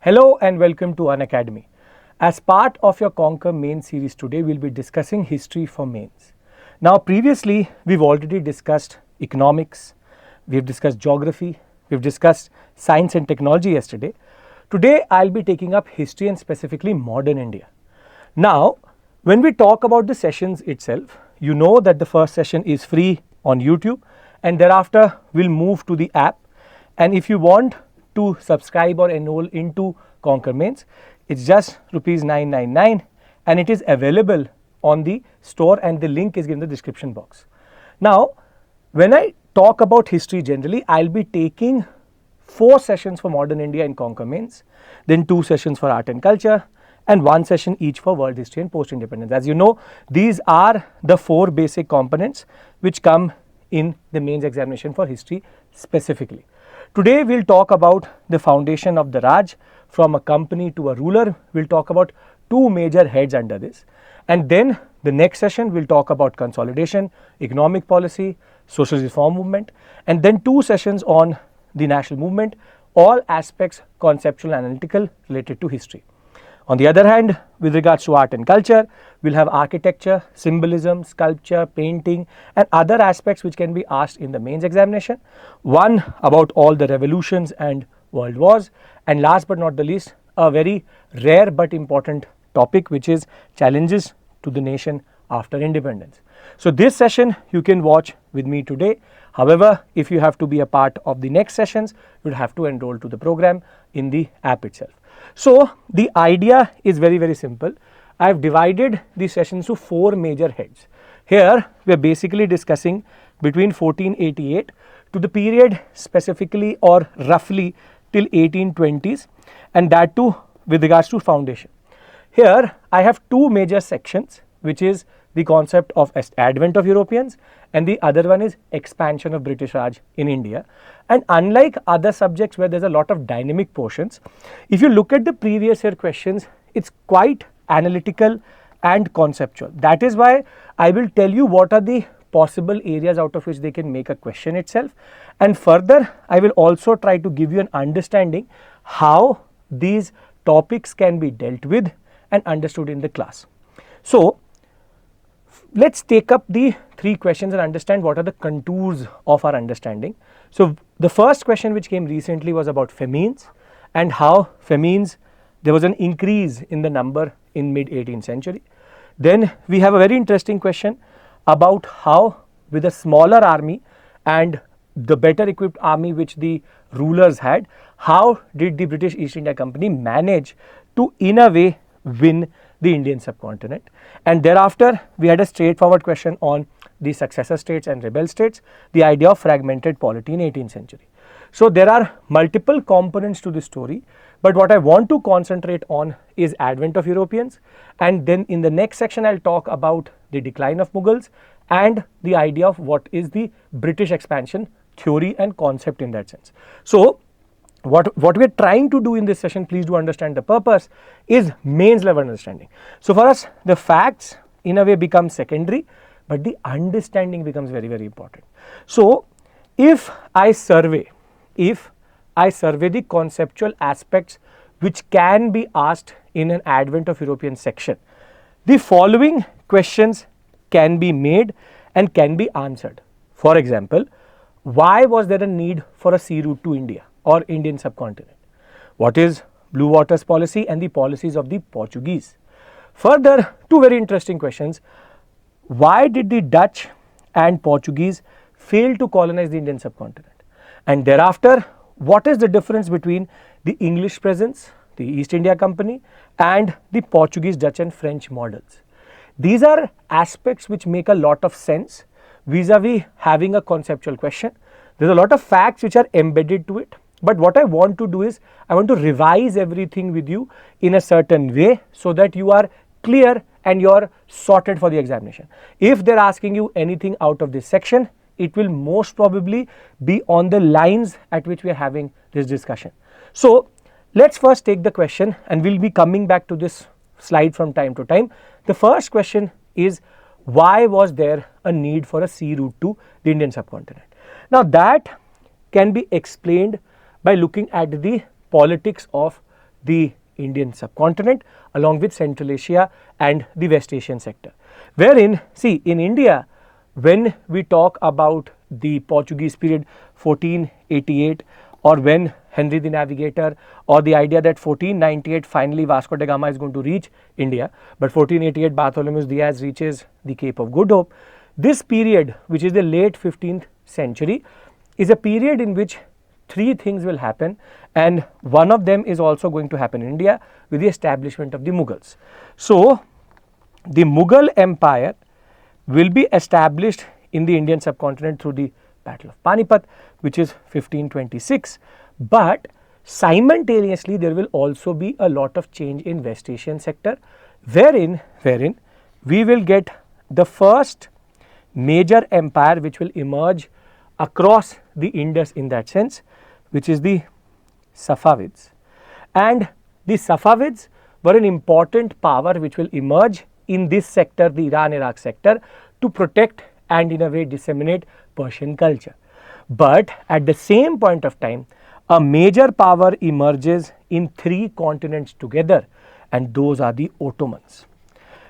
Hello and welcome to Unacademy. As part of your Conquer Main series today, we'll be discussing history for mains. Now previously, we've already discussed economics, we've discussed geography, we've discussed science and technology yesterday. Today, I'll be taking up history and specifically modern India. Now, when we talk about the sessions itself, you know that the first session is free on YouTube and thereafter we'll move to the app. And if you want to subscribe or enroll into Conquer Mains, it's just rupees 999 and it is available on the store and the link is given in the description box. Now, when I talk about history generally, I'll be taking 4 sessions for modern India in Conquer Mains, then 2 sessions for art and culture and 1 session each for world history and post-independence. As you know, these are the 4 basic components which come in the mains examination for history specifically. Today we'll talk about the foundation of the Raj from a company to a ruler. We'll talk about 2 major heads under this, and then the next session we'll talk about consolidation, economic policy, social reform movement, and then 2 sessions on the national movement, all aspects conceptual and analytical related to history. On the other hand, with regards to art and culture, we'll have architecture, symbolism, sculpture, painting and other aspects which can be asked in the mains examination. One about all the revolutions and world wars, and last but not the least, a very rare but important topic which is challenges to the nation after independence. So this session you can watch with me today. However, if you have to be a part of the next sessions, you'll have to enroll to the program in the app itself. So the idea is very simple. I have divided the sessions to 4 major heads. Here we are basically discussing between 1488 to the period specifically or roughly till 1820s, and that too with regards to foundation. Here I have 2 major sections, which is the concept of advent of Europeans and the other one is expansion of British Raj in India. And unlike other subjects where there's a lot of dynamic portions, if you look at the previous year questions, it's quite analytical and conceptual. That is why I will tell you what are the possible areas out of which they can make a question itself, and further I will also try to give you an understanding how these topics can be dealt with and understood in the class. So let's take up the 3 questions and understand what are the contours of our understanding. So the first question which came recently was about famines and how famines, there was an increase in the number in mid 18th century. Then we have a very interesting question about how with a smaller army and the better equipped army which the rulers had, how did the British East India Company manage to in a way win the Indian subcontinent. And thereafter we had a straightforward question on the successor states and rebel states, the idea of fragmented polity in 18th century. So there are multiple components to this story, but what I want to concentrate on is advent of Europeans, and then in the next section I'll talk about the decline of Mughals and the idea of what is the British expansion theory and concept in that sense. So what we are trying to do in this session, please do understand the purpose, is mains level understanding. So for us the facts in a way become secondary, but the understanding becomes very important. So if I survey the conceptual aspects which can be asked in an advent of European section, the following questions can be made and can be answered. For example, why was there a need for a sea route to India or Indian subcontinent? What is Blue Waters policy and the policies of the Portuguese? Further, 2 very interesting questions. Why did the Dutch and Portuguese fail to colonize the Indian subcontinent? And thereafter, what is the difference between the English presence, the East India Company and the Portuguese, Dutch and French models? These are aspects which make a lot of sense vis-a-vis having a conceptual question. There's a lot of facts which are embedded to it, but what I want to do is I want to revise everything with you in a certain way so that you are clear and you're sorted for the examination. If they're asking you anything out of this section, it will most probably be on the lines at which we are having this discussion. So let's first take the question and we'll be coming back to this slide from time to time. The first question is, why was there a need for a sea route to the Indian subcontinent? Now that can be explained by looking at the politics of the Indian subcontinent along with Central Asia and the West Asian sector. Wherein, see, in India, when we talk about the Portuguese period 1488, or when Henry the Navigator, or the idea that 1498 finally Vasco da Gama is going to reach India, but 1488 Bartholomew Diaz reaches the Cape of Good Hope. This period, which is the late 15th century, is a period in which three things will happen, and one of them is also going to happen in India with the establishment of the Mughals. So, the Mughal Empire will be established in the Indian subcontinent through the Battle of Panipat, which is 1526, but simultaneously there will also be a lot of change in West Asian sector, wherein we will get the first major empire which will emerge across the Indus in that sense, which is the Safavids. And the Safavids were an important power which will emerge in this sector, the Iran-Iraq sector, to protect and in a way disseminate Persian culture. But at the same point of time, a major power emerges in three continents together, and those are the Ottomans.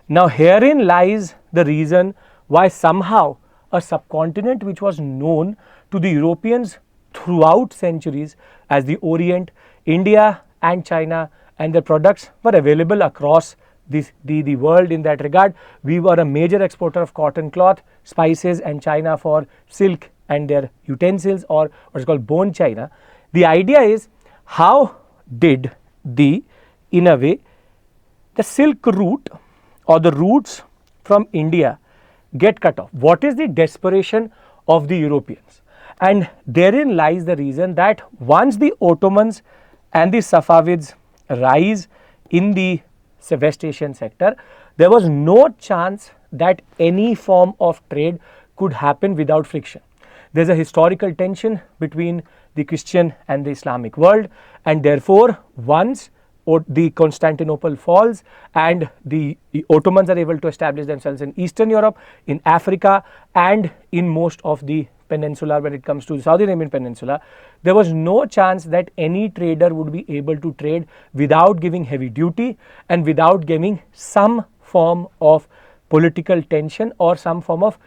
Now, herein lies the reason why somehow a subcontinent which was known to the Europeans throughout centuries as the Orient, India and China and their products were available across the world in that regard. We were a major exporter of cotton cloth, spices, and China for silk and their utensils, or what is called bone china. The idea is, how did in a way, the silk route or the routes from India get cut off? What is the desperation of the Europeans? And therein lies the reason that once the Ottomans and the Safavids rise in the West Asian sector, there was no chance that any form of trade could happen without friction. There is a historical tension between the Christian and the Islamic world, and therefore once the Constantinople falls and the Ottomans are able to establish themselves in Eastern Europe, in Africa and in most of the peninsula when it comes to the Saudi Arabian Peninsula, there was no chance that any trader would be able to trade without giving heavy duty and without giving some form of political tension or some form of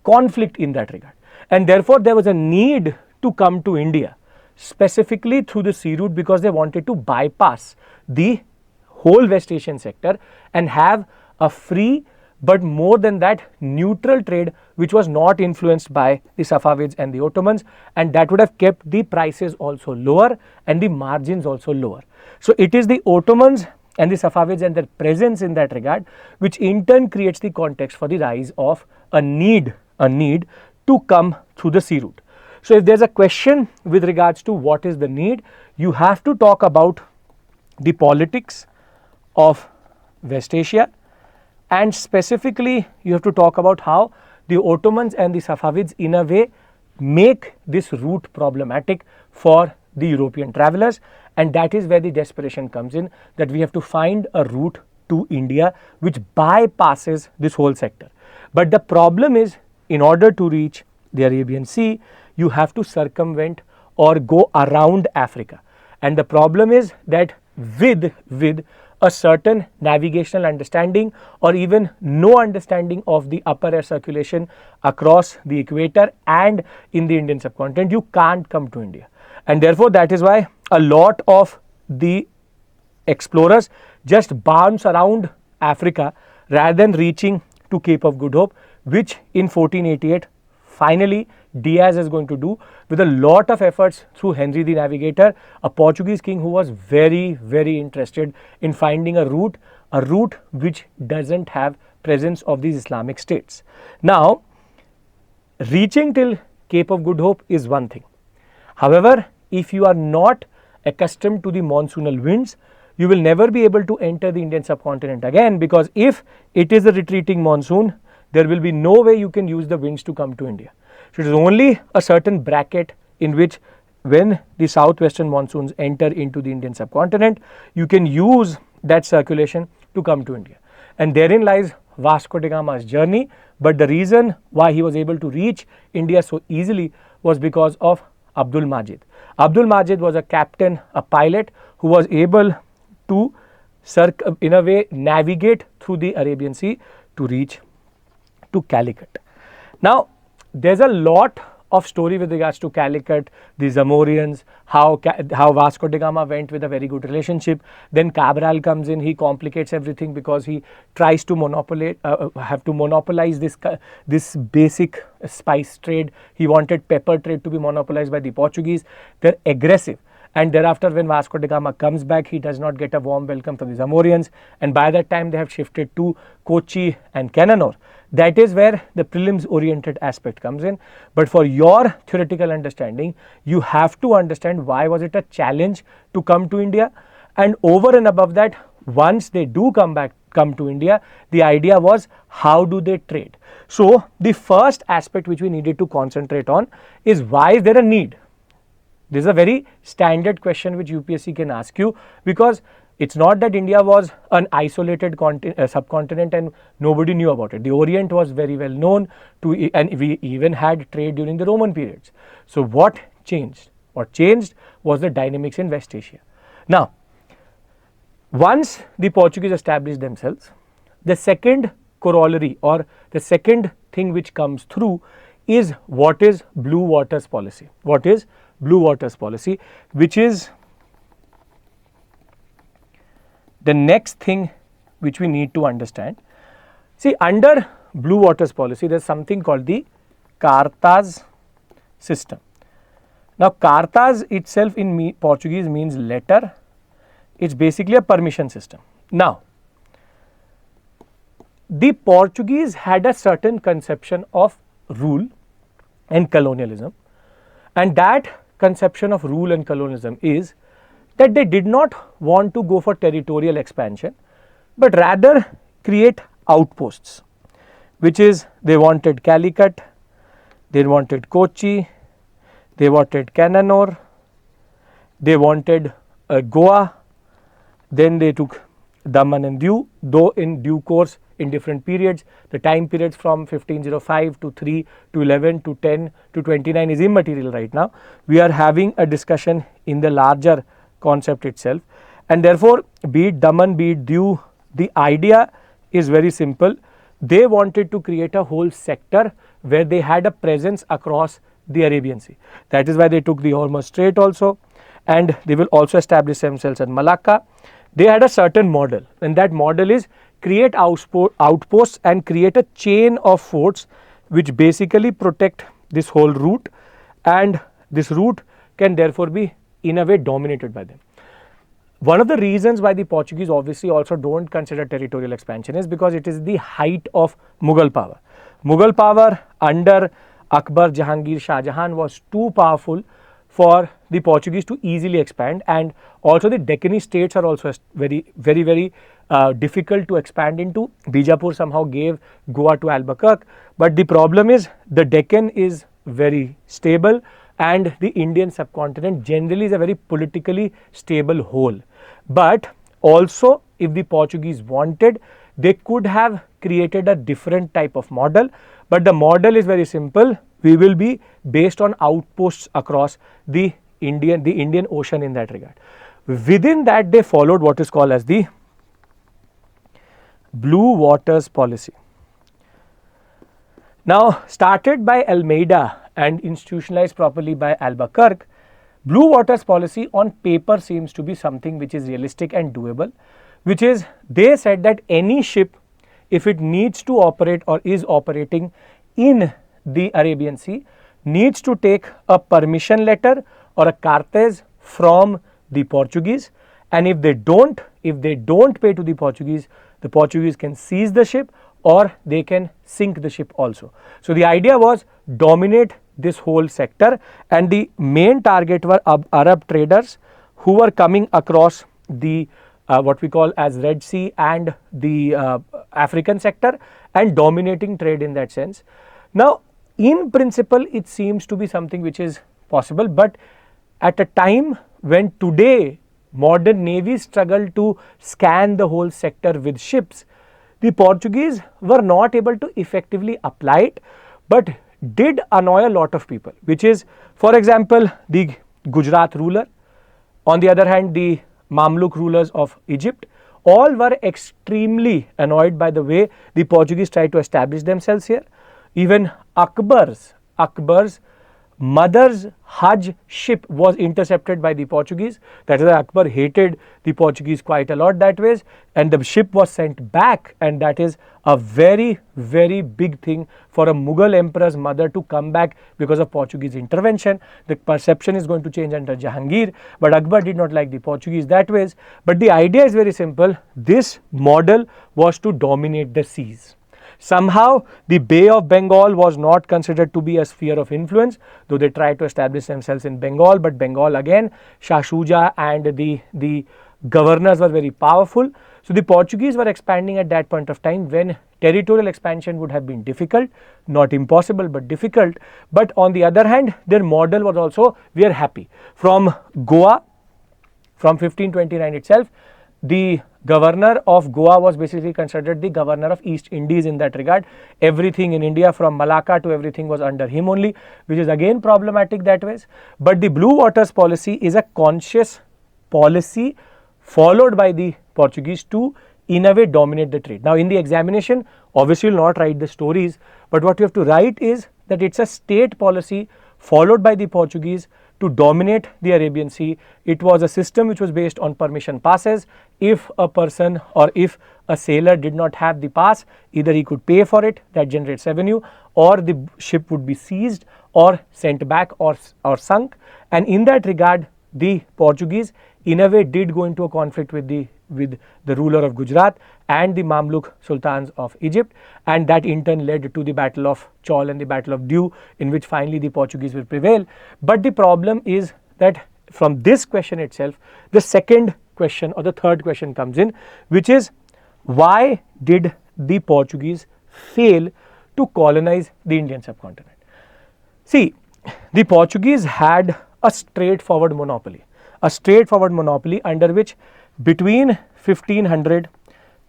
conflict in that regard. And therefore, there was a need to come to India specifically through the sea route, because they wanted to bypass the whole West Asian sector and have a free, but more than that, neutral trade which was not influenced by the Safavids and the Ottomans, and that would have kept the prices also lower and the margins also lower. So, it is the Ottomans and the Safavids and their presence in that regard which in turn creates the context for the rise of a need to come through the sea route. So, if there is a question with regards to what is the need, you have to talk about the politics of West Asia, and specifically you have to talk about how the Ottomans and the Safavids in a way make this route problematic for the European travelers, and that is where the desperation comes in, that we have to find a route to India which bypasses this whole sector. But the problem is, in order to reach the Arabian Sea, you have to circumvent or go around Africa, and the problem is that with a certain navigational understanding or even no understanding of the upper air circulation across the equator and in the Indian subcontinent, you can't come to India. And therefore, that is why a lot of the explorers just bounce around Africa rather than reaching to Cape of Good Hope, which in 1488 finally Diaz is going to do with a lot of efforts through Henry the Navigator, a Portuguese king who was very interested in finding a route which doesn't have presence of these Islamic states. Now, reaching till Cape of Good Hope is one thing. However, if you are not accustomed to the monsoonal winds, you will never be able to enter the Indian subcontinent again, because if it is a retreating monsoon, there will be no way you can use the winds to come to India. So, it is only a certain bracket in which when the southwestern monsoons enter into the Indian subcontinent, you can use that circulation to come to India. And therein lies Vasco da Gama's journey, but the reason why he was able to reach India so easily was because of Abdul Majid. Abdul Majid was a captain, a pilot who was able to in a way navigate through the Arabian Sea to reach to Calicut. Now, there's a lot of story with regards to Calicut, the Zamorians, how Vasco da Gama went with a very good relationship. Then Cabral comes in, he complicates everything because he tries to monopolize this basic spice trade. He wanted pepper trade to be monopolized by the Portuguese. They're aggressive. And thereafter, when Vasco da Gama comes back, he does not get a warm welcome from the Zamorians. And by that time, they have shifted to Kochi and Cananore. That is where the prelims oriented aspect comes in. But for your theoretical understanding, you have to understand why was it a challenge to come to India. And over and above that, once they do come to India, the idea was how do they trade. So the first aspect which we needed to concentrate on is why is there a need. This is a very standard question which UPSC can ask you, because it's not that India was an isolated subcontinent and nobody knew about it. The Orient was very well known to, and we even had trade during the Roman periods. So what changed? What changed was the dynamics in West Asia. Now, once the Portuguese established themselves, the second corollary or the second thing which comes through is what is Blue Waters policy. What is Blue Waters policy, which is the next thing which we need to understand. See, under Blue Waters policy, there is something called the Cartas system. Now, Cartas itself in Portuguese means letter. It's basically a permission system. Now, the Portuguese had a certain conception of rule and colonialism, and that conception of rule and colonialism is that they did not want to go for territorial expansion, but rather create outposts, which is they wanted Calicut, they wanted Kochi, they wanted Cananore, they wanted Goa, then they took Daman and Diu, though in due course in different periods. The time periods from 1505 to 3 to 11 to 10 to 29 is immaterial right now. We are having a discussion in the larger concept itself, and therefore be it Daman, be it Diu, the idea is very simple. They wanted to create a whole sector where they had a presence across the Arabian Sea. That is why they took the Hormuz Strait also, and they will also establish themselves at Malacca. They had a certain model, and that model is create outposts and create a chain of forts which basically protect this whole route, and this route can therefore be in a way dominated by them. One of the reasons why the Portuguese obviously also don't consider territorial expansion is because it is the height of Mughal power. Mughal power under Akbar, Jahangir, Shah Jahan was too powerful for the Portuguese to easily expand, and also the Deccani states are also very difficult to expand into. Bijapur somehow gave Goa to Albuquerque, but the problem is the Deccan is very stable, and the Indian subcontinent generally is a very politically stable whole. But also, if the Portuguese wanted, they could have created a different type of model, but the model is very simple. We will be based on outposts across the Indian Ocean in that regard. Within that, they followed what is called as the Blue Waters policy. Now, started by Almeida and institutionalized properly by Albuquerque, Blue Waters policy on paper seems to be something which is realistic and doable, which is they said that any ship, if it needs to operate or is operating in the Arabian Sea, needs to take a permission letter or a cartes from the Portuguese, and if they don't pay to the Portuguese can seize the ship or they can sink the ship also. So the idea was dominate this whole sector, and the main target were Arab traders who were coming across the what we call as Red Sea and the African sector and dominating trade in that sense. Now, in principle, it seems to be something which is possible, but at a time when today modern navies struggle to scan the whole sector with ships, the Portuguese were not able to effectively apply it, but did annoy a lot of people, which is, for example, the Gujarat ruler. On the other hand, the Mamluk rulers of Egypt, all were extremely annoyed by the way the Portuguese tried to establish themselves here. Even Akbar's mother's Hajj ship was intercepted by the Portuguese. That is why Akbar hated the Portuguese quite a lot that way, and the ship was sent back, and that is a very, very big thing for a Mughal emperor's mother to come back because of Portuguese intervention. The perception is going to change under Jahangir, but Akbar did not like the Portuguese that way. But the idea is very simple. This model was to dominate the seas. Somehow the Bay of Bengal was not considered to be a sphere of influence, though they tried to establish themselves in Bengal, but Bengal again, Shah Shuja and the governors were very powerful. So the Portuguese were expanding at that point of time when territorial expansion would have been difficult, not impossible but difficult. But on the other hand, their model was also, we are happy. From Goa, from 1529 itself, the governor of Goa was basically considered the governor of East Indies in that regard. Everything in India from Malacca to everything was under him only, which is again problematic that way. But the Blue Waters policy is a conscious policy followed by the Portuguese to in a way dominate the trade. Now in the examination, obviously you will not write the stories, but what you have to write is that it's a state policy followed by the Portuguese to dominate the Arabian Sea. It was a system which was based on permission passes. If a person or if a sailor did not have the pass, either he could pay for it, that generates revenue, or the ship would be seized or sent back or sunk. And in that regard, the Portuguese in a way did go into a conflict with the ruler of Gujarat and the Mamluk sultans of Egypt, and that in turn led to the Battle of Chaul and the Battle of Diu, in which finally the Portuguese will prevail. But the problem is that from this question itself, the second question or the third question comes in, which is why did the Portuguese fail to colonize the Indian subcontinent? See, the Portuguese had a straightforward monopoly under which between 1500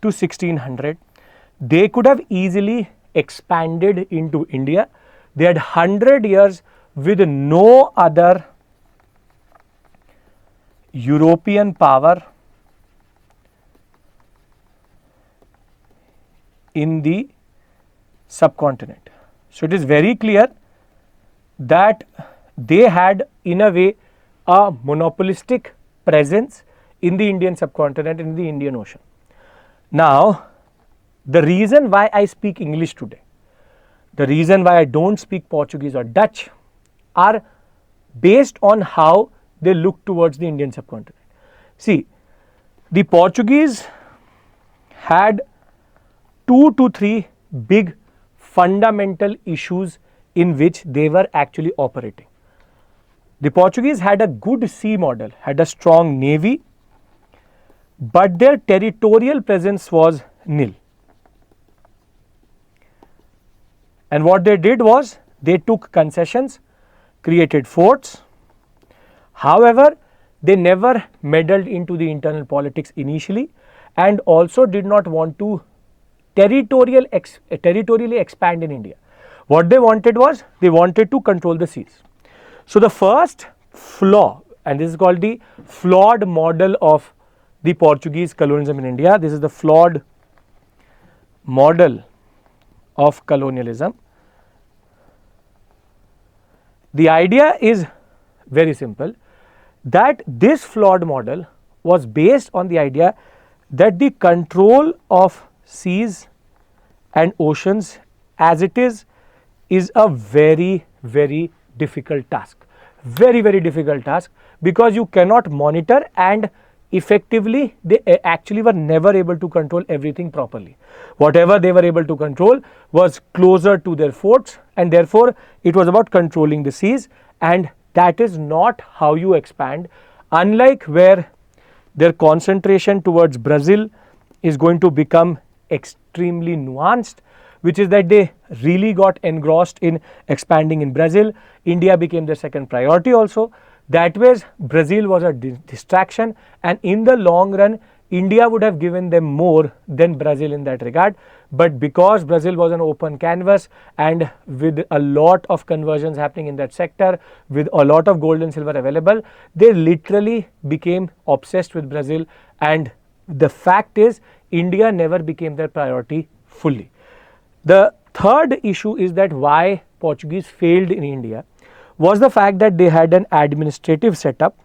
to 1600 they could have easily expanded into India. They had 100 years with no other European power in the subcontinent. So it is very clear that they had in a way a monopolistic presence in the Indian subcontinent, in the Indian Ocean. Now, the reason why I speak English today, the reason why I don't speak Portuguese or Dutch are based on how they look towards the Indian subcontinent. See, the Portuguese had 2 to 3 big fundamental issues in which they were actually operating. The Portuguese had a good sea model, had a strong navy, but their territorial presence was nil. And what they did was they took concessions, created forts. However, they never meddled into the internal politics initially, and also did not want to territorially expand in India. What they wanted was they wanted to control the seas. So the first flaw, and this is called the flawed model of the Portuguese colonialism in India. This is the flawed model of colonialism. The idea is very simple, that this flawed model was based on the idea that the control of seas and oceans as it is a very, very difficult task. Very, very difficult task, because you cannot monitor, and effectively they actually were never able to control everything properly. Whatever they were able to control was closer to their forts, and therefore it was about controlling the seas, and that is not how you expand. Unlike where their concentration towards Brazil is going to become extremely nuanced, which is that they really got engrossed in expanding in Brazil. India became their second priority also. That way Brazil was a distraction, and in the long run India would have given them more than Brazil in that regard. But because Brazil was an open canvas and with a lot of conversions happening in that sector, with a lot of gold and silver available, they literally became obsessed with Brazil. And the fact is, India never became their priority fully. The third issue is that why Portuguese failed in India was the fact that they had an administrative setup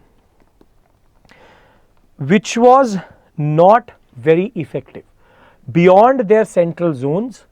which was not very effective. Beyond their central zones,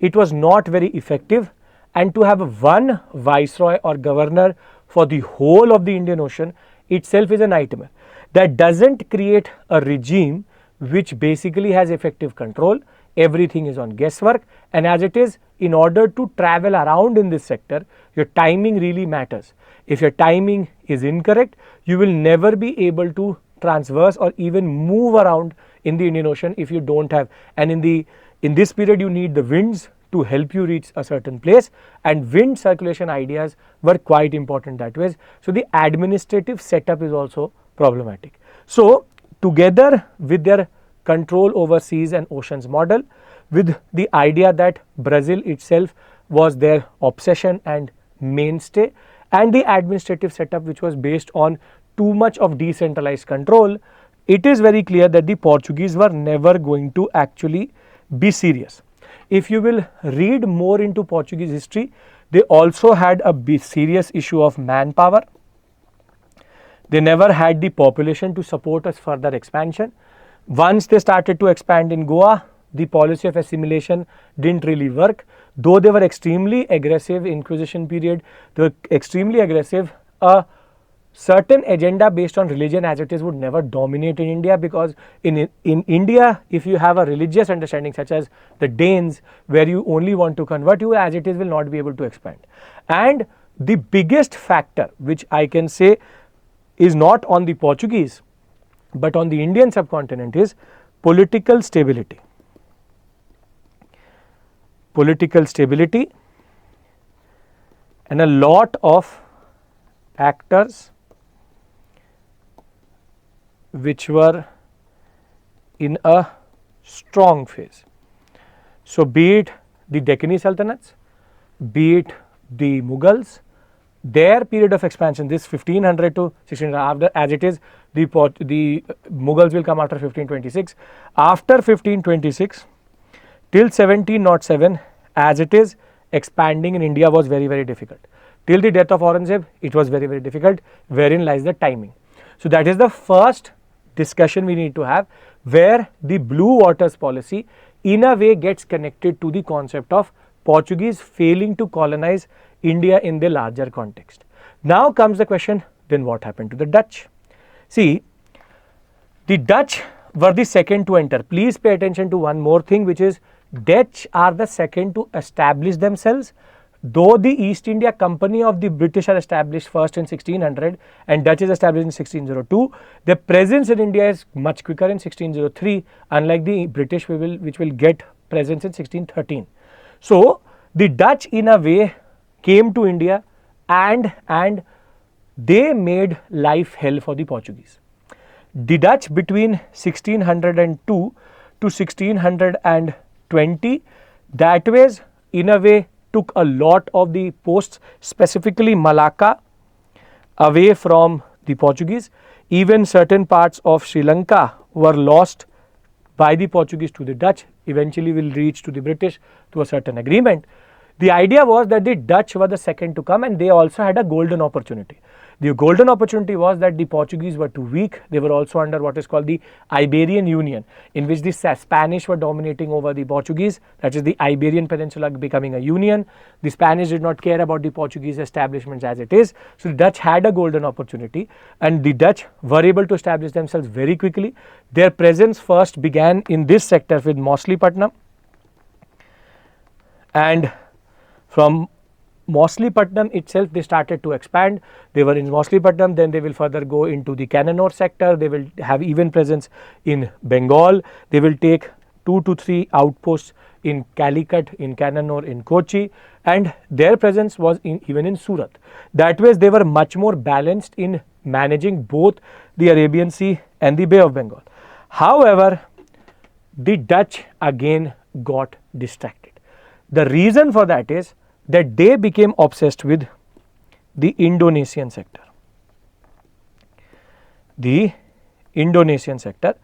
it was not very effective, and to have one viceroy or governor for the whole of the Indian Ocean itself is a nightmare. That doesn't create a regime which basically has effective control. Everything is on guesswork, and as it is, in order to travel around in this sector, your timing really matters. If your timing is incorrect, you will never be able to transverse or even move around in the Indian Ocean if you don't have, and in this period you need the winds to help you reach a certain place, and wind circulation ideas were quite important that way. So the administrative setup is also problematic. So together with their control over seas and oceans model, with the idea that Brazil itself was their obsession and mainstay, and the administrative setup which was based on too much of decentralized control, it is very clear that the Portuguese were never going to actually be serious. If you will read more into Portuguese history, they also had a serious issue of manpower. They never had the population to support a further expansion. Once they started to expand in Goa, the policy of assimilation didn't really work. Though they were extremely aggressive Inquisition period, they were extremely aggressive. A certain agenda based on religion as it is would never dominate in India, because in India, if you have a religious understanding such as the Danes, where you only want to convert, you as it is will not be able to expand. And the biggest factor which I can say is not on the Portuguese but on the Indian subcontinent is political stability. Political stability, and a lot of actors which were in a strong phase. So be it the Deccan Sultanates, be it the Mughals, their period of expansion, this 1500 to 1600, after as it is, the Mughals will come after 1526. After 1526 till 1707, as it is, expanding in India was very, very difficult. Till the death of Aurangzeb, it was very, very difficult. Wherein lies the timing? So that is the first discussion we need to have, where the blue waters policy in a way gets connected to the concept of Portuguese failing to colonize India in the larger context. Now comes the question, then what happened to the Dutch? See, the Dutch were the second to enter. Please pay attention to one more thing, which is Dutch are the second to establish themselves. Though the East India Company of the British are established first in 1600 and Dutch is established in 1602, their presence in India is much quicker in 1603, unlike the British which will get presence in 1613. So the Dutch in a way came to India and they made life hell for the Portuguese. The Dutch between 1602 to 1620, that was in a way took a lot of the posts, specifically Malacca, away from the Portuguese. Even certain parts of Sri Lanka were lost by the Portuguese to the Dutch, eventually will reach to the British to a certain agreement. The idea was that the Dutch were the second to come and they also had a golden opportunity. The golden opportunity was that the Portuguese were too weak. They were also under what is called the Iberian Union, in which the Spanish were dominating over the Portuguese, that is the Iberian Peninsula becoming a union. The Spanish did not care about the Portuguese establishments as it is. So the Dutch had a golden opportunity and the Dutch were able to establish themselves very quickly. Their presence first began in this sector with Mauchlypatnam, and from Mauchlypatnam itself they started to expand. They were in Mauchlypatnam, then they will further go into the Cannanore sector. They will have even presence in Bengal. They will take 2 to 3 outposts in Calicut, in Cannanore, in Kochi, and their presence was even in Surat. That way they were much more balanced in managing both the Arabian Sea and the Bay of Bengal. However, the Dutch again got distracted. The reason for that is that they became obsessed with the Indonesian sector. The Indonesian sector,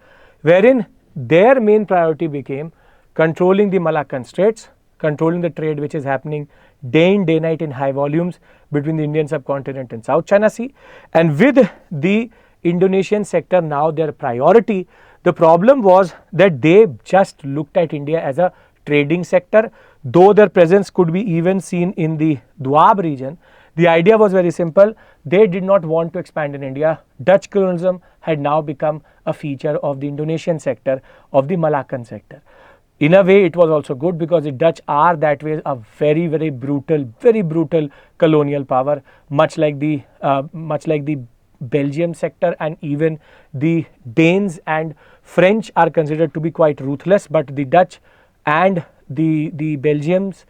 wherein their main priority became controlling the Malaccan Straits, controlling the trade which is happening day in, day night in high volumes between the Indian subcontinent and South China Sea. And with the Indonesian sector now their priority, the problem was that they just looked at India as a trading sector, though their presence could be even seen in the Doab region. The idea was very simple. They did not want to expand in India. Dutch colonialism had now become a feature of the Indonesian sector, of the Malaccan sector. In a way, it was also good because the Dutch are that way a very, very brutal colonial power, much like the Belgium sector, and even the Danes and French are considered to be quite ruthless, but the Dutch and the Belgians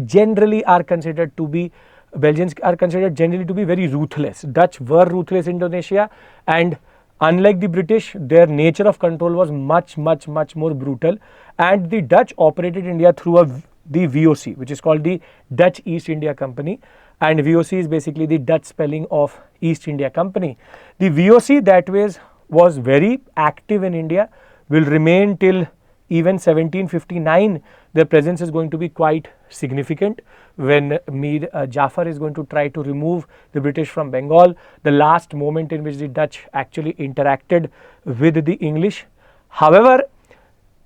generally are considered to be generally to be very ruthless. Dutch were ruthless in Indonesia, and unlike the British, their nature of control was much more brutal, and the Dutch operated India through the VOC, which is called the Dutch East India Company, and VOC is basically the Dutch spelling of East India Company. The VOC that was very active in India, will remain till even 1759. Their presence is going to be quite significant when Mir Jafar is going to try to remove the British from Bengal, the last moment in which the Dutch actually interacted with the English. However,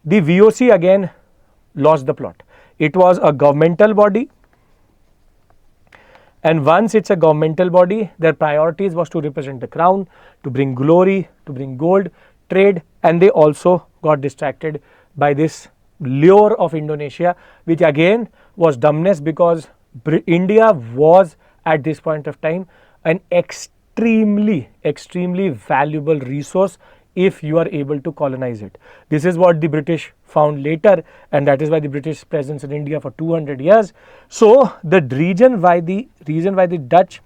the VOC again lost the plot. It was a governmental body, and once it's a governmental body, their priorities was to represent the crown, to bring glory, to bring gold, trade, and they also got distracted by this lure of Indonesia, which again was dumbness, because India was at this point of time an extremely valuable resource if you are able to colonize it. This is what the British found later, and that is why the British presence in India for 200 years. So the reason why the Dutch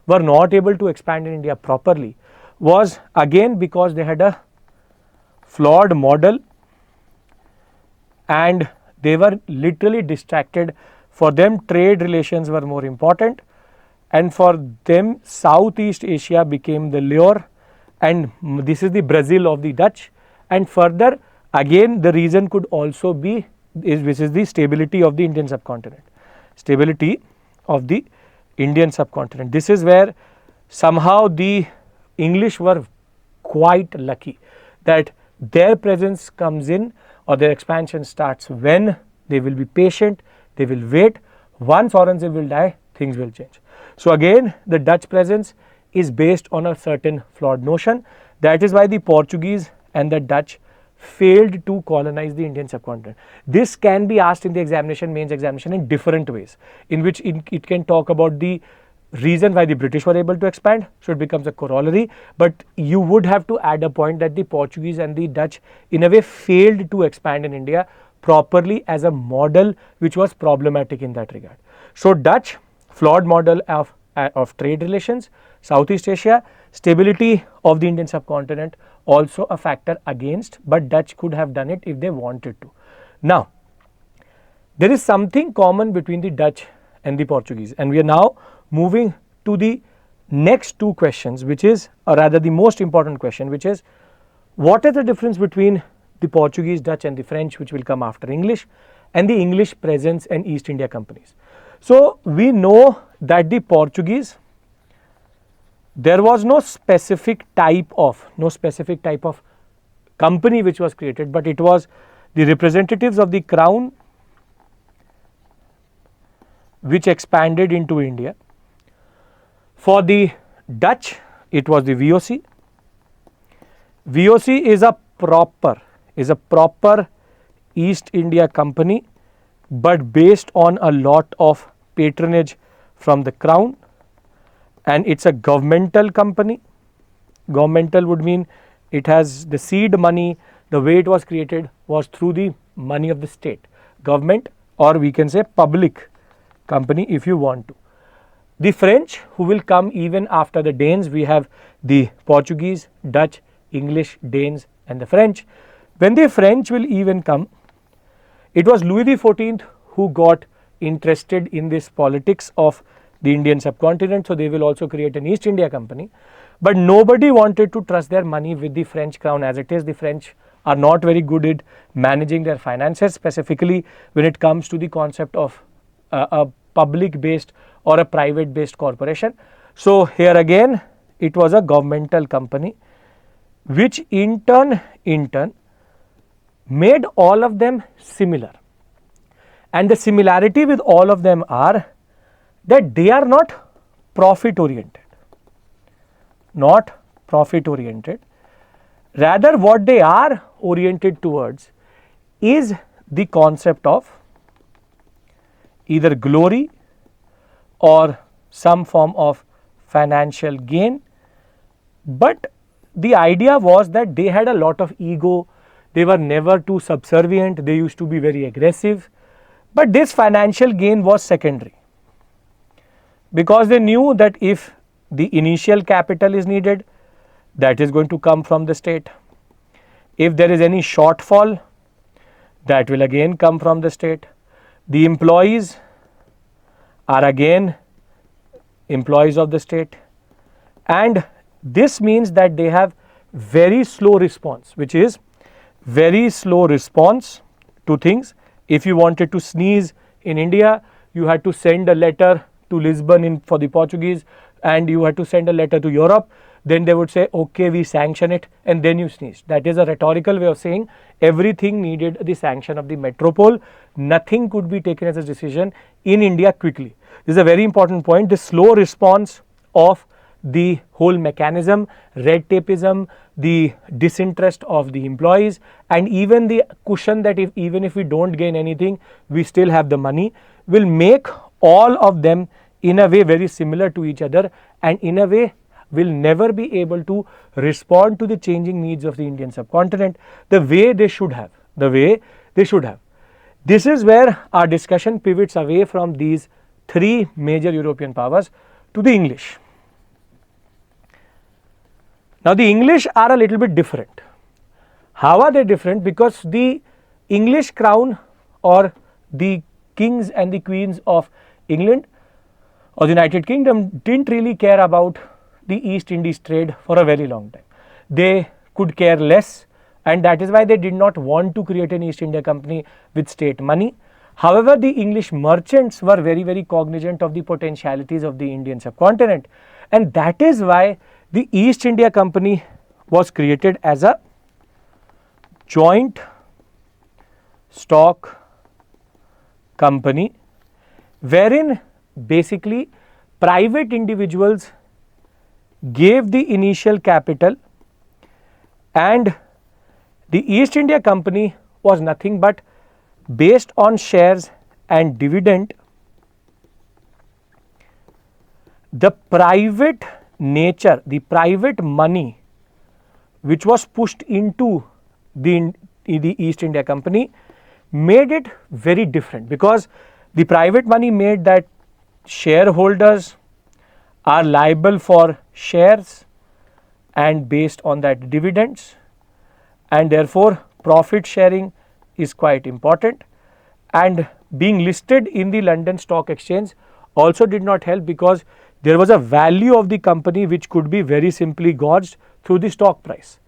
were not able to expand in India properly was again because they had a flawed model, and they were literally distracted. For them, trade relations were more important, and for them Southeast Asia became the lure, and this is the Brazil of the Dutch. And further, again the reason could also be which is the stability of the Indian subcontinent. Stability of the Indian subcontinent. This is where somehow the English were quite lucky that their presence comes in, or their expansion starts when they will be patient, they will wait. Once Aurangzeb will die, things will change. So again, the Dutch presence is based on a certain flawed notion. That is why the Portuguese and the Dutch failed to colonize the Indian subcontinent. This can be asked in the examination, mains examination, in different ways, in which it can talk about the reason why the British were able to expand, so it becomes a corollary, but you would have to add a point that the Portuguese and the Dutch in a way failed to expand in India properly as a model, which was problematic in that regard. So Dutch, flawed model of trade relations, Southeast Asia, stability of the Indian subcontinent, also a factor against, but Dutch could have done it if they wanted to. Now, there is something common between the Dutch and the Portuguese, and we are now moving to the next two questions, which is, or rather the most important question, which is, what is the difference between the Portuguese, Dutch and the French, which will come after English, and the English presence and East India companies. So we know that the Portuguese, there was no specific type of company which was created, but it was the representatives of the crown which expanded into India. For the Dutch, it was the VOC. VOC is a proper East India company, but based on a lot of patronage from the crown, and it's a governmental company. Governmental would mean it has the seed money. The way it was created was through the money of the state, government, or we can say public company if you want to. The French, who will come even after the Danes, we have the Portuguese, Dutch English, Danes and the French. When the French will even come, it was Louis XIV who got interested in this politics of the Indian subcontinent, so they will also create an East India Company. But nobody wanted to trust their money with the French crown as it is. The French are not very good at managing their finances, specifically when it comes to the concept of a public based or a private based corporation. So here again it was a governmental company, which in turn made all of them similar. And the similarity with all of them are that they are not profit oriented, rather what they are oriented towards is the concept of either glory or some form of financial gain. But the idea was that they had a lot of ego, they were never too subservient, they used to be very aggressive, but this financial gain was secondary, because they knew that if the initial capital is needed, that is going to come from the state. If there is any shortfall, that will again come from the state. The employees are again employees of the state, and this means that they have very slow response, which is very slow response to things. If you wanted to sneeze in India, you had to send a letter to Lisbon for the Portuguese, and you had to send a letter to Europe. Then they would say, okay, we sanction it, and then you sneeze. That is a rhetorical way of saying everything needed the sanction of the metropole. Nothing could be taken as a decision in India quickly. This is a very important point. The slow response of the whole mechanism, red tapeism, the disinterest of the employees, and even the cushion that even if we don't gain anything, we still have the money, will make all of them in a way very similar to each other, and in a way will never be able to respond to the changing needs of the Indian subcontinent the way they should have. This is where our discussion pivots away from these three major European powers to the English. Now the English are a little bit different. How are they different? Because the English crown, or the kings and the queens of England or the United Kingdom, didn't really care about the East Indies trade for a very long time. They could care less, and that is why they did not want to create an East India Company with state money. However, the English merchants were very, very cognizant of the potentialities of the Indian subcontinent, and that is why the East India Company was created as a joint stock company, wherein basically private individuals gave the initial capital, and the East India Company was nothing but based on shares and dividend. The private nature, the private money which was pushed into the East India Company made it very different, because the private money made that shareholders are liable for shares and based on that dividends, and therefore profit sharing is quite important. And being listed in the London Stock Exchange also did not help, because there was a value of the company which could be very simply gauged through the stock price.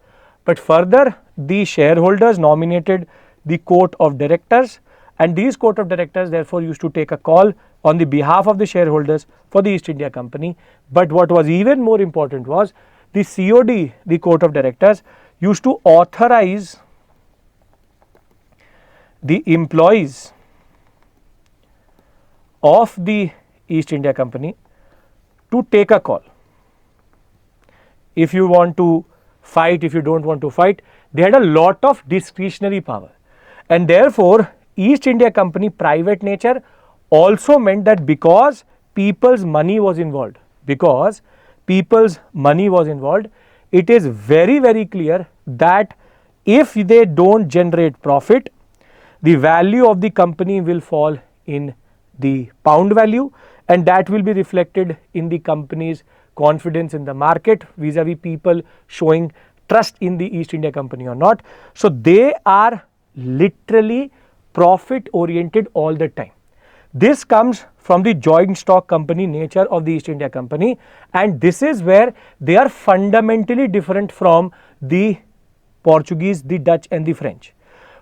But further, the shareholders nominated the court of directors, and these court of directors therefore used to take a call on the behalf of the shareholders for the East India Company. But what was even more important was the COD, the court of directors, used to authorize the employees of the East India Company to take a call. If you want to fight, if you don't want to fight, they had a lot of discretionary power, and therefore East India Company private nature also meant that because people's money was involved, it is very, very clear that if they don't generate profit, the value of the company will fall in the pound value, and that will be reflected in the company's confidence in the market vis-a-vis people showing trust in the East India Company or not. So they are literally profit oriented all the time. This comes from the joint stock company nature of the East India Company, and this is where they are fundamentally different from the Portuguese, the Dutch and the French.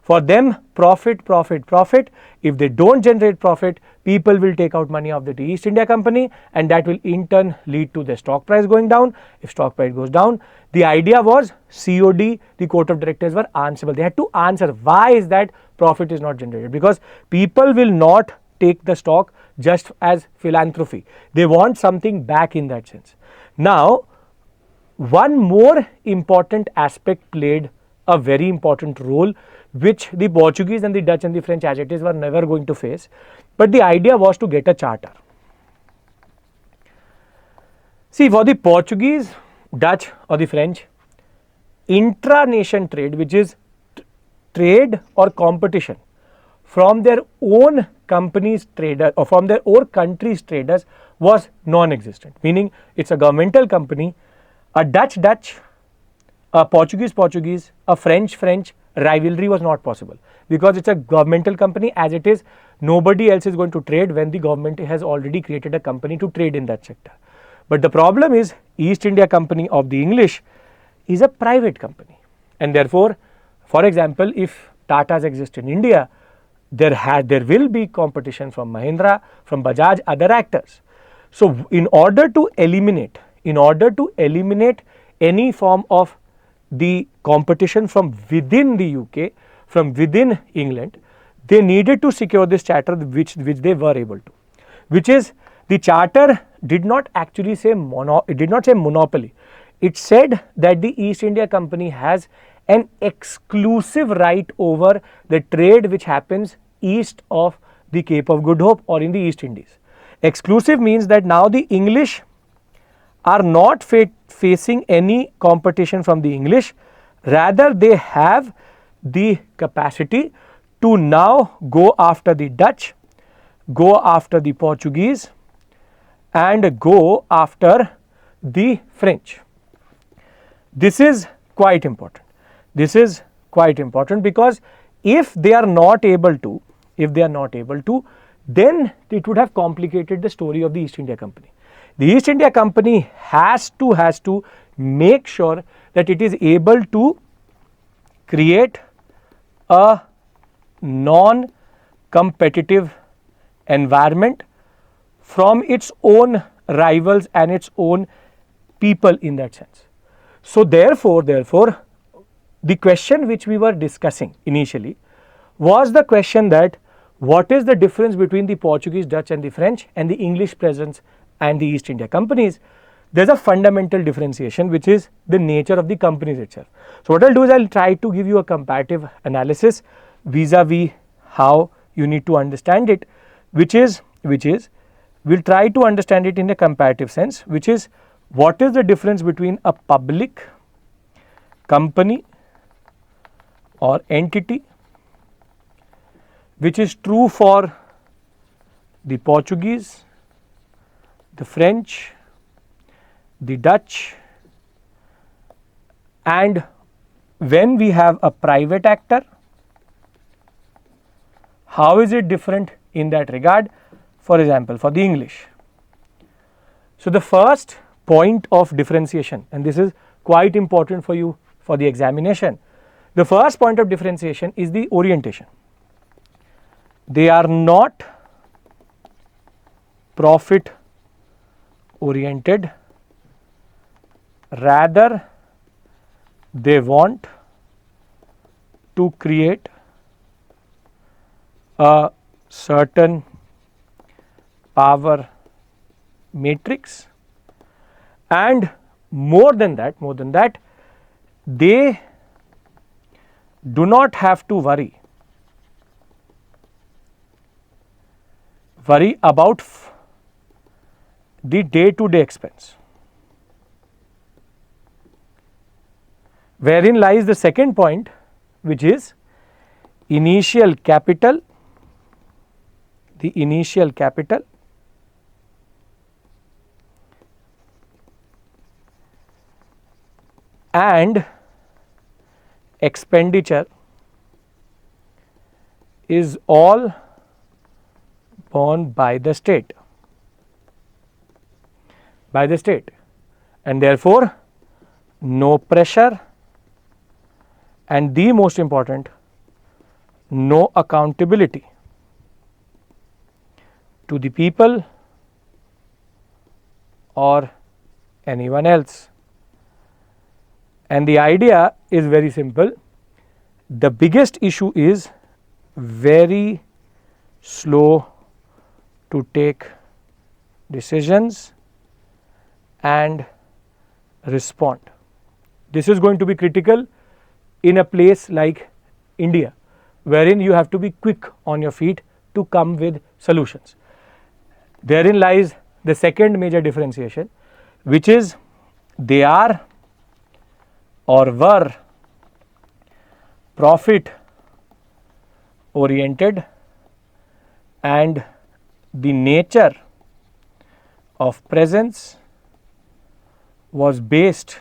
For them, profit, profit, profit. If they don't generate profit, people will take out money of the East India Company, and that will in turn lead to the stock price going down. If stock price goes down, the idea was COD, the court of directors were answerable. They had to answer why is that profit is not generated, because people will not take the stock just as philanthropy. They want something back in that sense. Now, one more important aspect played a very important role, which the Portuguese and the Dutch and the French as it is were never going to face, but the idea was to get a charter. See, for the Portuguese, Dutch or the French, intra-nation trade, which is trade or competition from their own companies' traders or from their own countries' traders, was non-existent, meaning it's a governmental company. A Dutch, a Portuguese, a French, rivalry was not possible, because it's a governmental company. As it is, nobody else is going to trade when the government has already created a company to trade in that sector. But the problem is, East India Company of the English is a private company, and therefore, for example, if Tatas exist in India, there will be competition from Mahindra, from Bajaj, other actors. So in order to eliminate any form of the competition from within the UK, from within England, they needed to secure this charter, which they were able to. Which is, the charter did not actually say monopoly. It said that the East India Company has an exclusive right over the trade which happens east of the Cape of Good Hope or in the East Indies. Exclusive means that now the English are not facing any competition from the English, rather they have the capacity to now go after the Dutch, go after the Portuguese and go after the French. This is quite important. This is quite important because if they are not able to, then it would have complicated the story of the East India Company. The East India Company has to make sure that it is able to create a non-competitive environment from its own rivals and its own people in that sense. So therefore, the question which we were discussing initially was the question that what is the difference between the Portuguese, Dutch and the French and the English presence and the East India Companies. There is a fundamental differentiation, which is the nature of the companies itself. So what I will do is I will try to give you a comparative analysis vis-a-vis how you need to understand it, which is we will try to understand it in a comparative sense, which is what is the difference between a public company or entity which is true for the Portuguese, the French, the Dutch, and when we have a private actor, how is it different in that regard? For example, for the English. So the first point of differentiation, and this is quite important for you for the examination, the first point of differentiation is the orientation. They are not profit oriented, rather they want to create a certain power matrix, and more than that, they do not have to worry about the day-to-day expense. Wherein lies the second point, which is initial capital, the initial capital and expenditure is all borne by the state, and therefore no pressure, and the most important, no accountability to the people or anyone else. And the idea is very simple. The biggest issue is very slow to take decisions and respond. This is going to be critical in a place like India, wherein you have to be quick on your feet to come with solutions. Therein lies the second major differentiation, which is they are or were profit oriented, and the nature of presence was based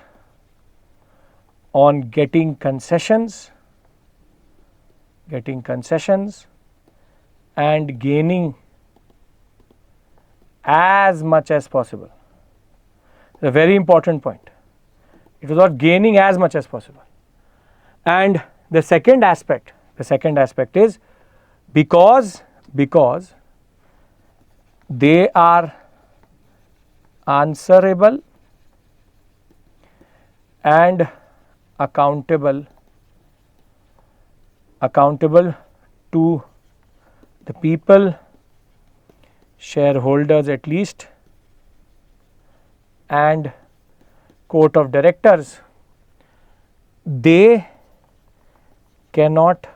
on getting concessions and gaining as much as possible. A very important point. It was about gaining as much as possible. And the second aspect is because they are answerable and accountable to the people, shareholders at least, and court of directors, they cannot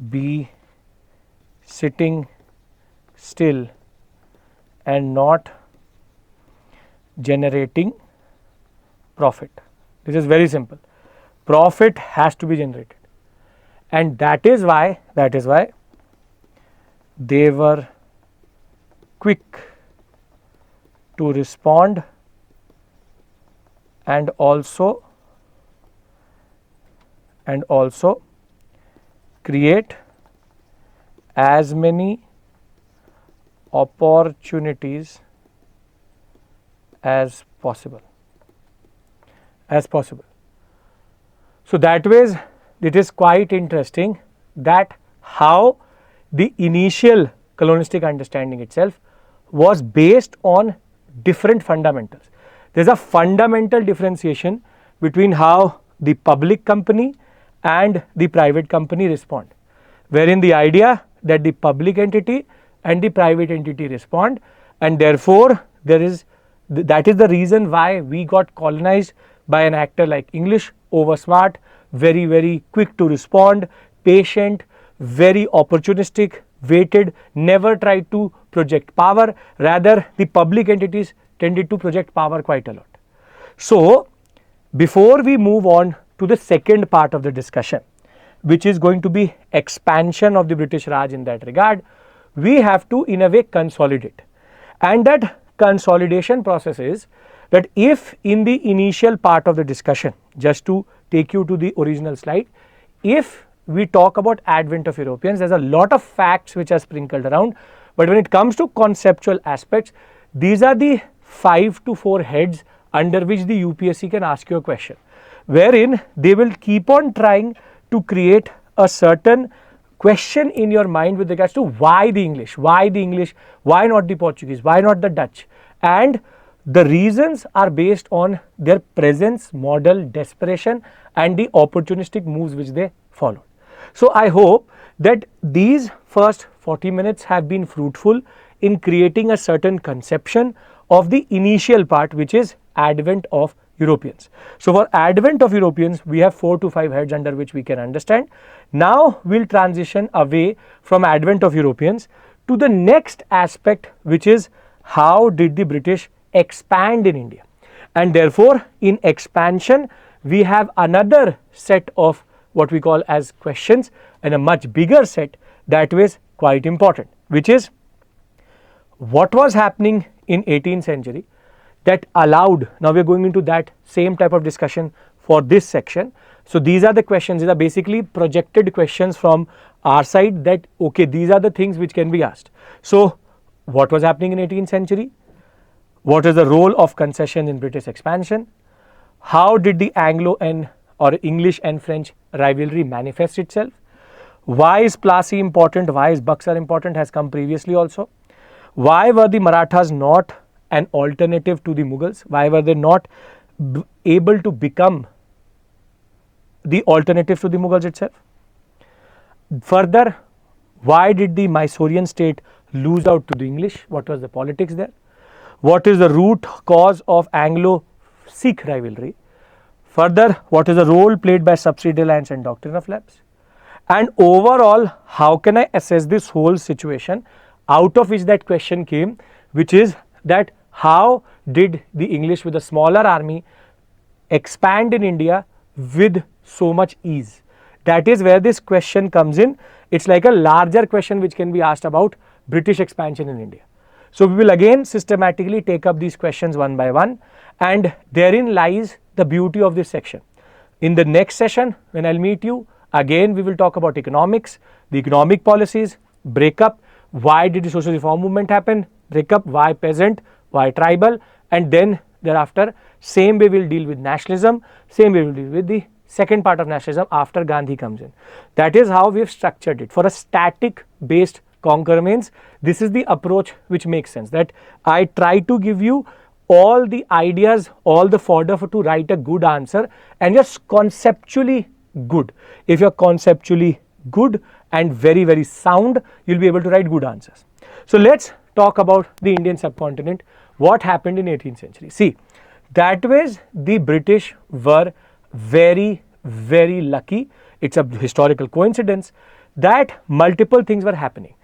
be sitting still and not generating profit. This is very simple. Profit has to be generated, and that is why they were quick to respond and also create as many opportunities as possible. So that ways it is quite interesting that how the initial colonialistic understanding itself was based on different fundamentals. There is a fundamental differentiation between how the public company and the private company respond, wherein the idea that the public entity and the private entity respond, and therefore that is the reason why we got colonized by an actor like English, over smart, very quick to respond, patient, very opportunistic, waited, never tried to project power. Rather, the public entities tended to project power quite a lot. So, before we move on to the second part of the discussion, which is going to be expansion of the British Raj in that regard, we have to in a way consolidate. And that consolidation process is that if in the initial part of the discussion, just to take you to the original slide, if we talk about advent of Europeans, there is a lot of facts which are sprinkled around, but when it comes to conceptual aspects, these are the 5 to 4 heads under which the UPSC can ask you a question, wherein they will keep on trying to create a certain question in your mind with regards to why the English, why not the Portuguese, why not the Dutch, and the reasons are based on their presence, model, desperation, and the opportunistic moves which they followed. So I hope that these first 40 minutes have been fruitful in creating a certain conception of the initial part, which is advent of Europeans. So for advent of Europeans, we have 4 to 5 heads under which we can understand. Now we'll transition away from advent of Europeans to the next aspect, which is how did the British expand in India, and therefore in expansion we have another set of what we call as questions, and a much bigger set that was quite important, which is what was happening in 18th century that allowed, now we are going into that same type of discussion for this section. So these are the questions, these are basically projected questions from our side that okay, these are the things which can be asked. So what was happening in 18th century? What is the role of concession in British expansion? How did the Anglo and or English and French rivalry manifest itself? Why is Plassy important? Why is Buxar important? Has come previously also. Why were the Marathas not an alternative to the Mughals? Why were they not able to become the alternative to the Mughals itself? Further, why did the Mysorean state lose out to the English? What was the politics there? What is the root cause of Anglo-Sikh rivalry? Further, what is the role played by subsidiary alliance and doctrine of lapse? And overall, how can I assess this whole situation out of which that question came, which is that how did the English with a smaller army expand in India with so much ease? That is where this question comes in. It's like a larger question which can be asked about British expansion in India. So we will again systematically take up these questions one by one, and therein lies the beauty of this section. In the next session, when I'll meet you, again we will talk about economics, the economic policies, breakup, why did the social reform movement happen, breakup, why peasant, why tribal, and then thereafter same way we'll deal with nationalism, same way we'll deal with the second part of nationalism after Gandhi comes in. That is how we've structured it. For a static based conquer means this is the approach which makes sense, that I try to give you all the ideas, all the fodder to write a good answer, and just conceptually good. If you're conceptually good and very, very sound, you'll be able to write good answers. So let's talk about the Indian subcontinent. What happened in 18th century? See, that was the British were very, very lucky. It's a historical coincidence that multiple things were happening.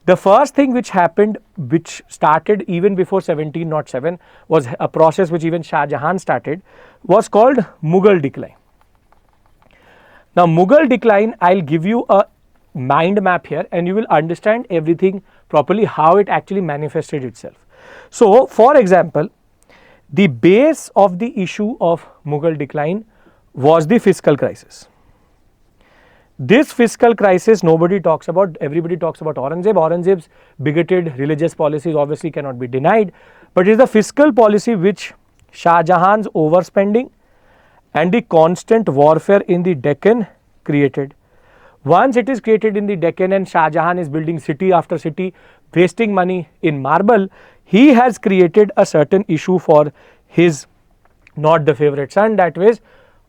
The first thing which happened, which started even before 1707, was a process which even Shah Jahan started, was called Mughal decline. Now Mughal decline, I'll give you a mind map here and you will understand everything properly, how it actually manifested itself. So for example, the base of the issue of Mughal decline was the fiscal crisis. This fiscal crisis nobody talks about, everybody talks about Aurangzeb. Aurangzeb's bigoted religious policies obviously cannot be denied, but it is the fiscal policy which Shah Jahan's overspending and the constant warfare in the Deccan created. Once it is created in the Deccan and Shah Jahan is building city after city, wasting money in marble, he has created a certain issue for his not the favorite son, that was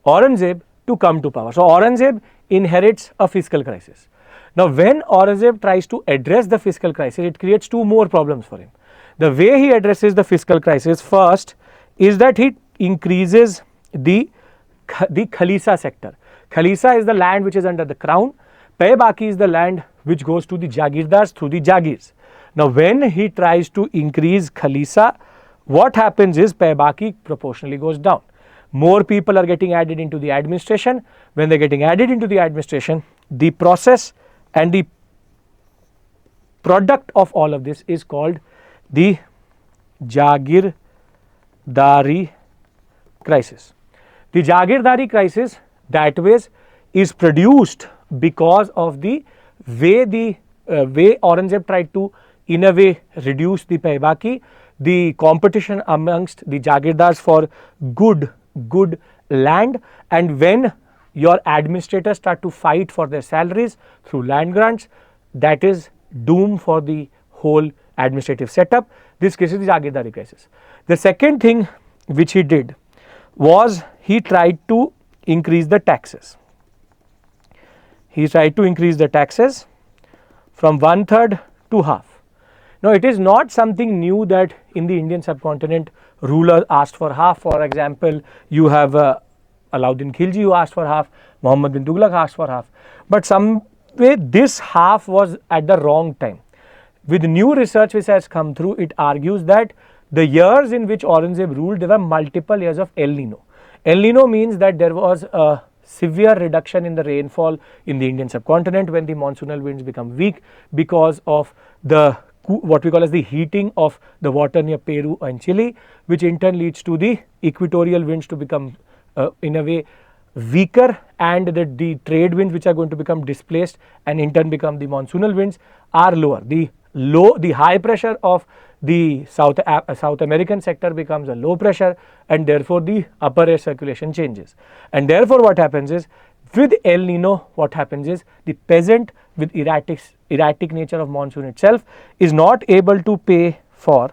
Aurangzeb, to come to power. So Aurangzeb inherits a fiscal crisis. Now when Aurangzeb tries to address the fiscal crisis, it creates two more problems for him. The way he addresses the fiscal crisis first is that he increases the Khalisa sector. Khalisa is the land which is under the crown. Pay-Baki is the land which goes to the Jagirdars through the Jagirs. Now when he tries to increase Khalisa, what happens is Pay-Baki proportionally goes down. More people are getting added into the administration. When they are getting added into the administration, the process and the product of all of this is called the Jagirdari crisis. The Jagirdari crisis, that ways, is produced because of the way Aurangzeb tried to in a way reduce the Pay-Baki, the competition amongst the Jagirdars for good land, and when your administrators start to fight for their salaries through land grants, that is doom for the whole administrative setup. This creates the Jagirdari crisis. The second thing which he did was he tried to increase the taxes. He tried to increase the taxes from 1/3 to half. Now it is not something new that in the Indian subcontinent rulers asked for half. For example, you have Alauddin Khilji who asked for half, Muhammad bin Tughlaq asked for half, but some way this half was at the wrong time. With new research which has come through, it argues that the years in which Aurangzeb ruled, there were multiple years of El Nino. El Nino means that there was a severe reduction in the rainfall in the Indian subcontinent when the monsoonal winds become weak because of the what we call as the heating of the water near Peru and Chile, which in turn leads to the equatorial winds to become in a way weaker, and the trade winds which are going to become displaced and in turn become the monsoonal winds are lower. The high pressure of the South American sector becomes a low pressure, and therefore the upper air circulation changes. And therefore what happens is, with El Nino, what happens is the peasant, with erratic nature of monsoon itself, is not able to pay for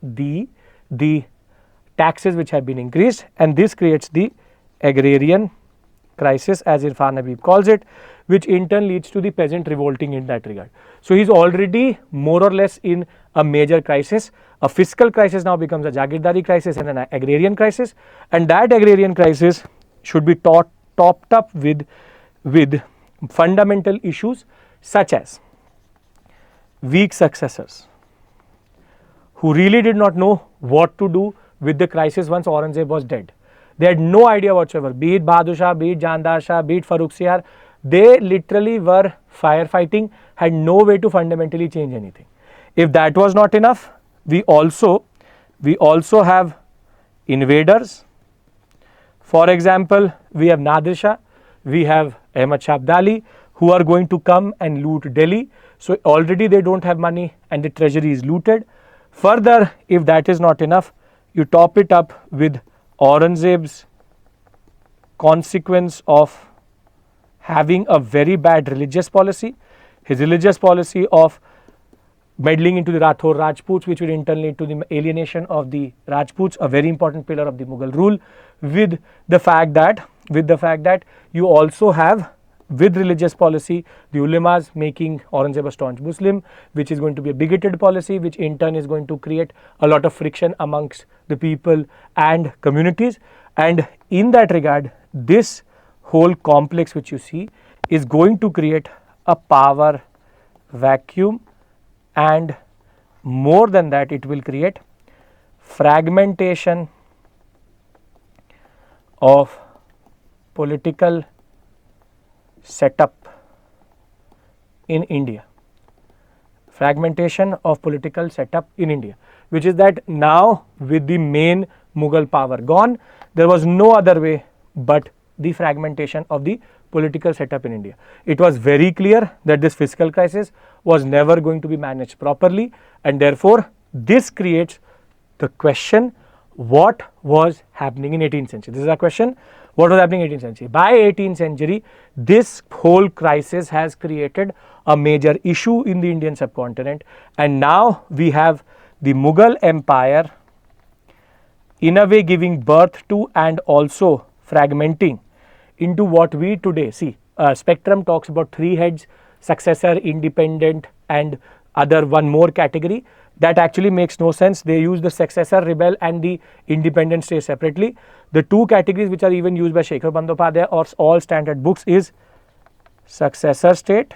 the taxes which have been increased, and this creates the agrarian crisis, as Irfan Habib calls it, which in turn leads to the peasant revolting in that regard. So he is already more or less in a major crisis. A fiscal crisis now becomes a Jagirdari crisis and an agrarian crisis, and that agrarian crisis should be topped up with fundamental issues such as weak successors who really did not know what to do with the crisis once Aurangzeb was dead. They had no idea whatsoever, be it Bahadur Shah, be it Jandar Shah, be it Farrukh Siyar. They literally were firefighting, had no way to fundamentally change anything. If that was not enough, we also have invaders. For example, we have Nadir Shah, we have Ahmad Shah Abdali, who are going to come and loot Delhi. So already they don't have money and the treasury is looted. Further, if that is not enough, you top it up with Aurangzeb's consequence of having a very bad religious policy. His religious policy of meddling into the Rathore Rajputs, which would in turn lead to the alienation of the Rajputs, a very important pillar of the Mughal rule, with the fact that you also have, with religious policy, the ulemas making Aurangzeb a staunch Muslim, which is going to be a bigoted policy, which in turn is going to create a lot of friction amongst the people and communities. And in that regard, this whole complex which you see is going to create a power vacuum, and more than that, it will create fragmentation of political setup in India. Fragmentation of political setup in India, which is that now with the main Mughal power gone, there was no other way but the fragmentation of the political setup in India. It was very clear that this fiscal crisis was never going to be managed properly, and therefore this creates the question, what was happening in 18th century? This is a question, what was happening in 18th century? By 18th century, this whole crisis has created a major issue in the Indian subcontinent, and now we have the Mughal Empire in a way giving birth to and also fragmenting into what we today see. Spectrum talks about three heads: successor, independent, and other one more category. That actually makes no sense. They use the successor, rebel, and the independent state separately. The two categories which are even used by Shekhar Bandyopadhyay or all standard books is successor state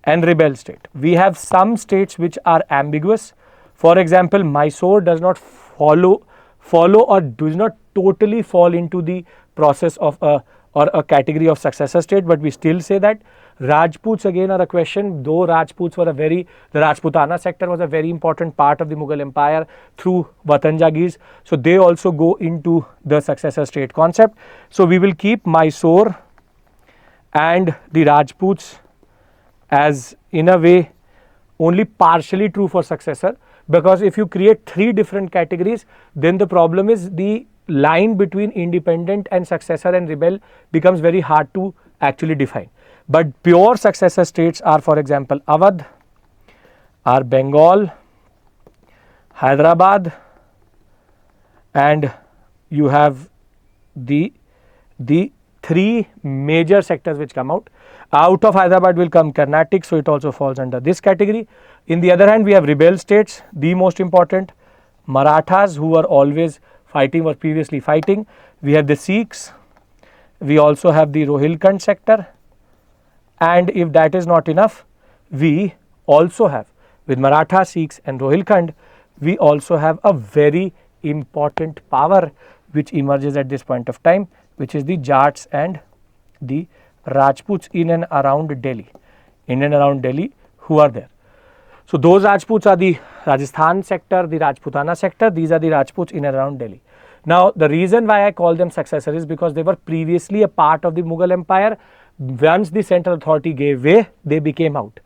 and rebel state. We have some states which are ambiguous. For example, Mysore does not follow or does not totally fall into the process of a category of successor state, but we still say that. Rajputs again are a question, though Rajputs were the Rajputana sector was a very important part of the Mughal Empire through Watan Jagirs. So they also go into the successor state concept. So we will keep Mysore and the Rajputs as in a way only partially true for successor, because if you create three different categories, then the problem is the line between independent and successor and rebel becomes very hard to actually define. But pure successor states are, for example, Awadh, are Bengal, Hyderabad, and you have the three major sectors which come out. Out of Hyderabad will come Carnatic, so it also falls under this category. In the other hand, we have rebel states, the most important, Marathas, who were always fighting or previously fighting. We have the Sikhs, we also have the Rohilkhand sector, and if that is not enough, we also have, with Maratha, Sikhs and Rohilkhand, we also have a very important power which emerges at this point of time, which is the Jats and the Rajputs in and around Delhi, who are there. So those Rajputs are the Rajasthan sector, the Rajputana sector, these are the Rajputs in and around Delhi. Now the reason why I call them successor is because they were previously a part of the Mughal Empire. Once the central authority gave way, they became out.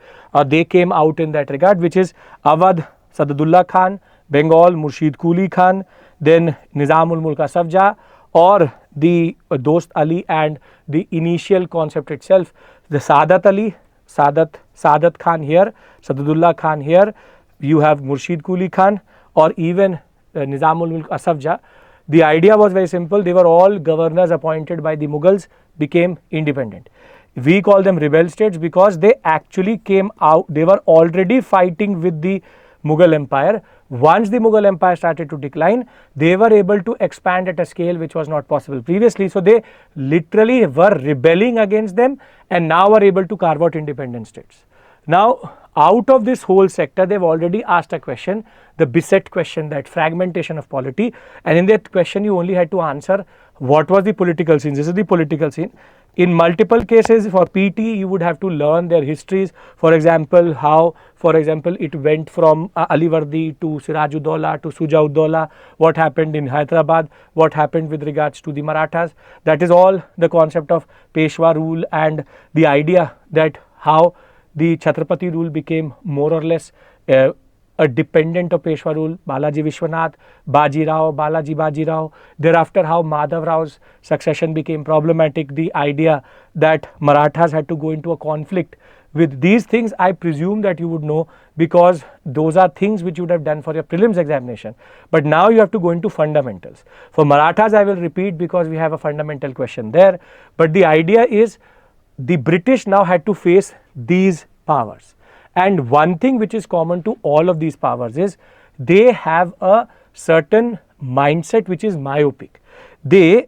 They came out in that regard, which is Awadh Sadadullah Khan, Bengal Murshid Quli Khan, then Nizamul Mulk Asaf Jah, or the Dost Ali, and the initial concept itself, the Sadat Ali, Sadat Khan here, Sadadullah Khan here, you have Murshid Quli Khan, or even Nizamul Mulk Asaf Jah. The idea was very simple. They were all governors appointed by the Mughals, became independent. We call them rebel states because they actually came out, they were already fighting with the Mughal Empire. Once the Mughal Empire started to decline, they were able to expand at a scale which was not possible previously. So they literally were rebelling against them and now are able to carve out independent states. Now, out of this whole sector, they've already asked a question, the beset question, that fragmentation of polity, and in that question you only had to answer what was the political scene. This is the political scene. In multiple cases for PT, you would have to learn their histories. For example, how, for example, it went from Alivardi to Sirajuddaulah to Sujauddaulah, what happened in Hyderabad, what happened with regards to the Marathas. That is all the concept of Peshwa rule and the idea that how the Chhatrapati rule became more or less a dependent of Peshwa rule, Balaji Vishwanath, Baji Rao, Balaji Baji Rao. Thereafter, how Madhav Rao's succession became problematic, the idea that Marathas had to go into a conflict with these things. I presume that you would know because those are things which you would have done for your prelims examination. But now you have to go into fundamentals. For Marathas, I will repeat because we have a fundamental question there. But the idea is the British now had to face these powers. And one thing which is common to all of these powers is they have a certain mindset which is myopic. They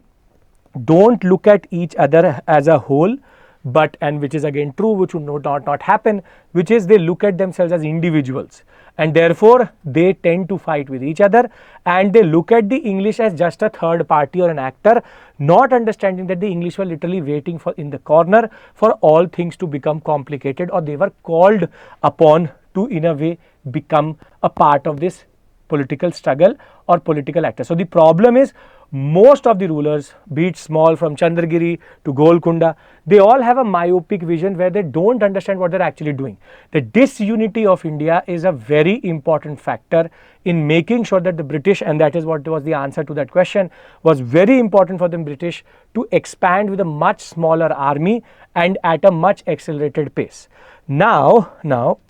don't look at each other as a whole, but, and which is again true, which would not happen, which is they look at themselves as individuals, and therefore they tend to fight with each other, and they look at the English as just a third party or an actor, not understanding that the English were literally waiting for in the corner for all things to become complicated, or they were called upon to in a way become a part of this political struggle or political actor. So the problem is most of the rulers, be it small from Chandragiri to Golconda, they all have a myopic vision where they don't understand what they're actually doing. The disunity of India is a very important factor in making sure that the British, and that is what was the answer to that question, was very important for the British to expand with a much smaller army and at a much accelerated pace. Now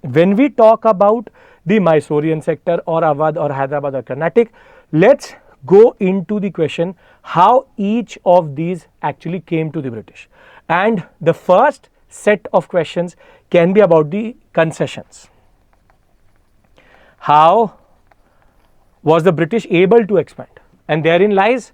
when we talk about the Mysorean sector or Awadh or Hyderabad or Carnatic, let's go into the question how each of these actually came to the British. And the first set of questions can be about the concessions. How was the British able to expand? And therein lies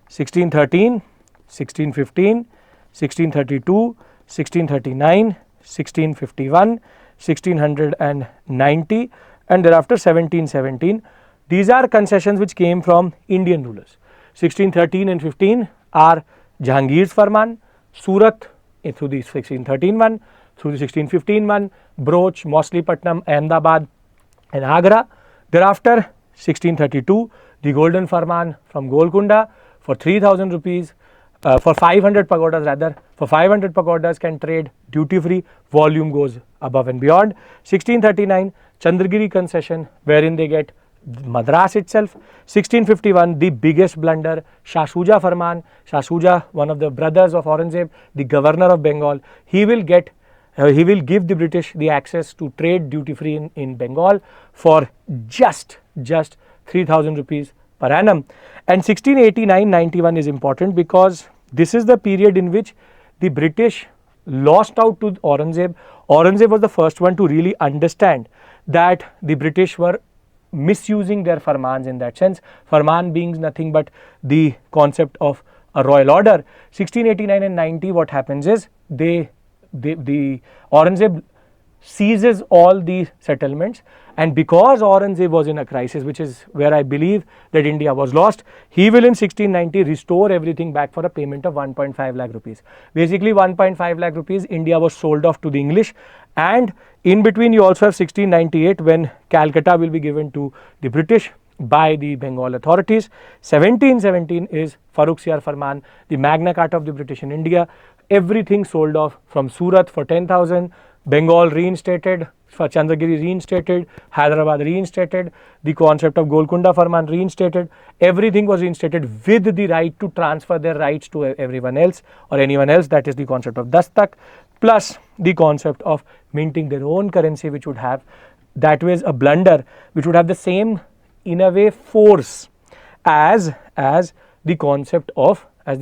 1613, 1615, 1632, 1639, 1651, 1690, and thereafter 1717. These are concessions which came from Indian rulers. 1613 and 15 are Jahangir's Farman, Surat through the 1613 one, through the 1615 one, Broch, Mauslipatnam, Ahmedabad and Agra. Thereafter 1632, the Golden Farman from Golconda for 3000 rupees, for 500 pagodas rather, for 500 pagodas can trade duty free, volume goes above and beyond. 1639, Chandragiri concession wherein they get Madras itself. 1651, the biggest blunder, Shah Shuja Farman. Shah Shuja, one of the brothers of Aurangzeb, the governor of Bengal, he will give the British the access to trade duty free in Bengal for just 3000 rupees per annum. And 1689-91 is important because this is the period in which the British lost out to Aurangzeb. Aurangzeb was the first one to really understand that the British were misusing their farmans in that sense. Farman being nothing but the concept of a royal order. 1689 and 90, what happens is the Aurangzeb seizes all the settlements, and because Aurangzeb was in a crisis, which is where I believe that India was lost, he will in 1690 restore everything back for a payment of 1.5 lakh rupees. Basically 1.5 lakh rupees India was sold off to the English, and in between you also have 1698 when Calcutta will be given to the British, by the Bengal authorities. 1717 is Farrukhsiyar Farman, the Magna Carta of the British in India. Everything sold off from Surat for 10,000, Bengal reinstated, for Chandragiri reinstated, Hyderabad reinstated, the concept of Golconda Farman reinstated. Everything was reinstated with the right to transfer their rights to everyone else or anyone else. That is the concept of Dastak, plus the concept of minting their own currency, which would have, that was a blunder, which would have the same, in a way, force as the concept of a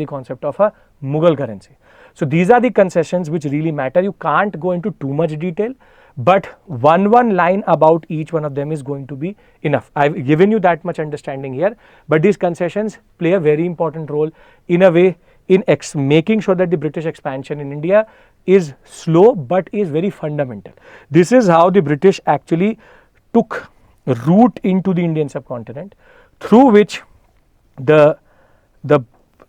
Mughal currency. So these are the concessions which really matter. You can't go into too much detail, but one line about each one of them is going to be enough. I've given you that much understanding here, but these concessions play a very important role in a way in making sure that the British expansion in India is slow but is very fundamental. This is how the British actually took root into the Indian subcontinent, through which the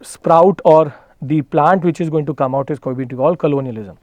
sprout or the plant which is going to come out is going to be called colonialism.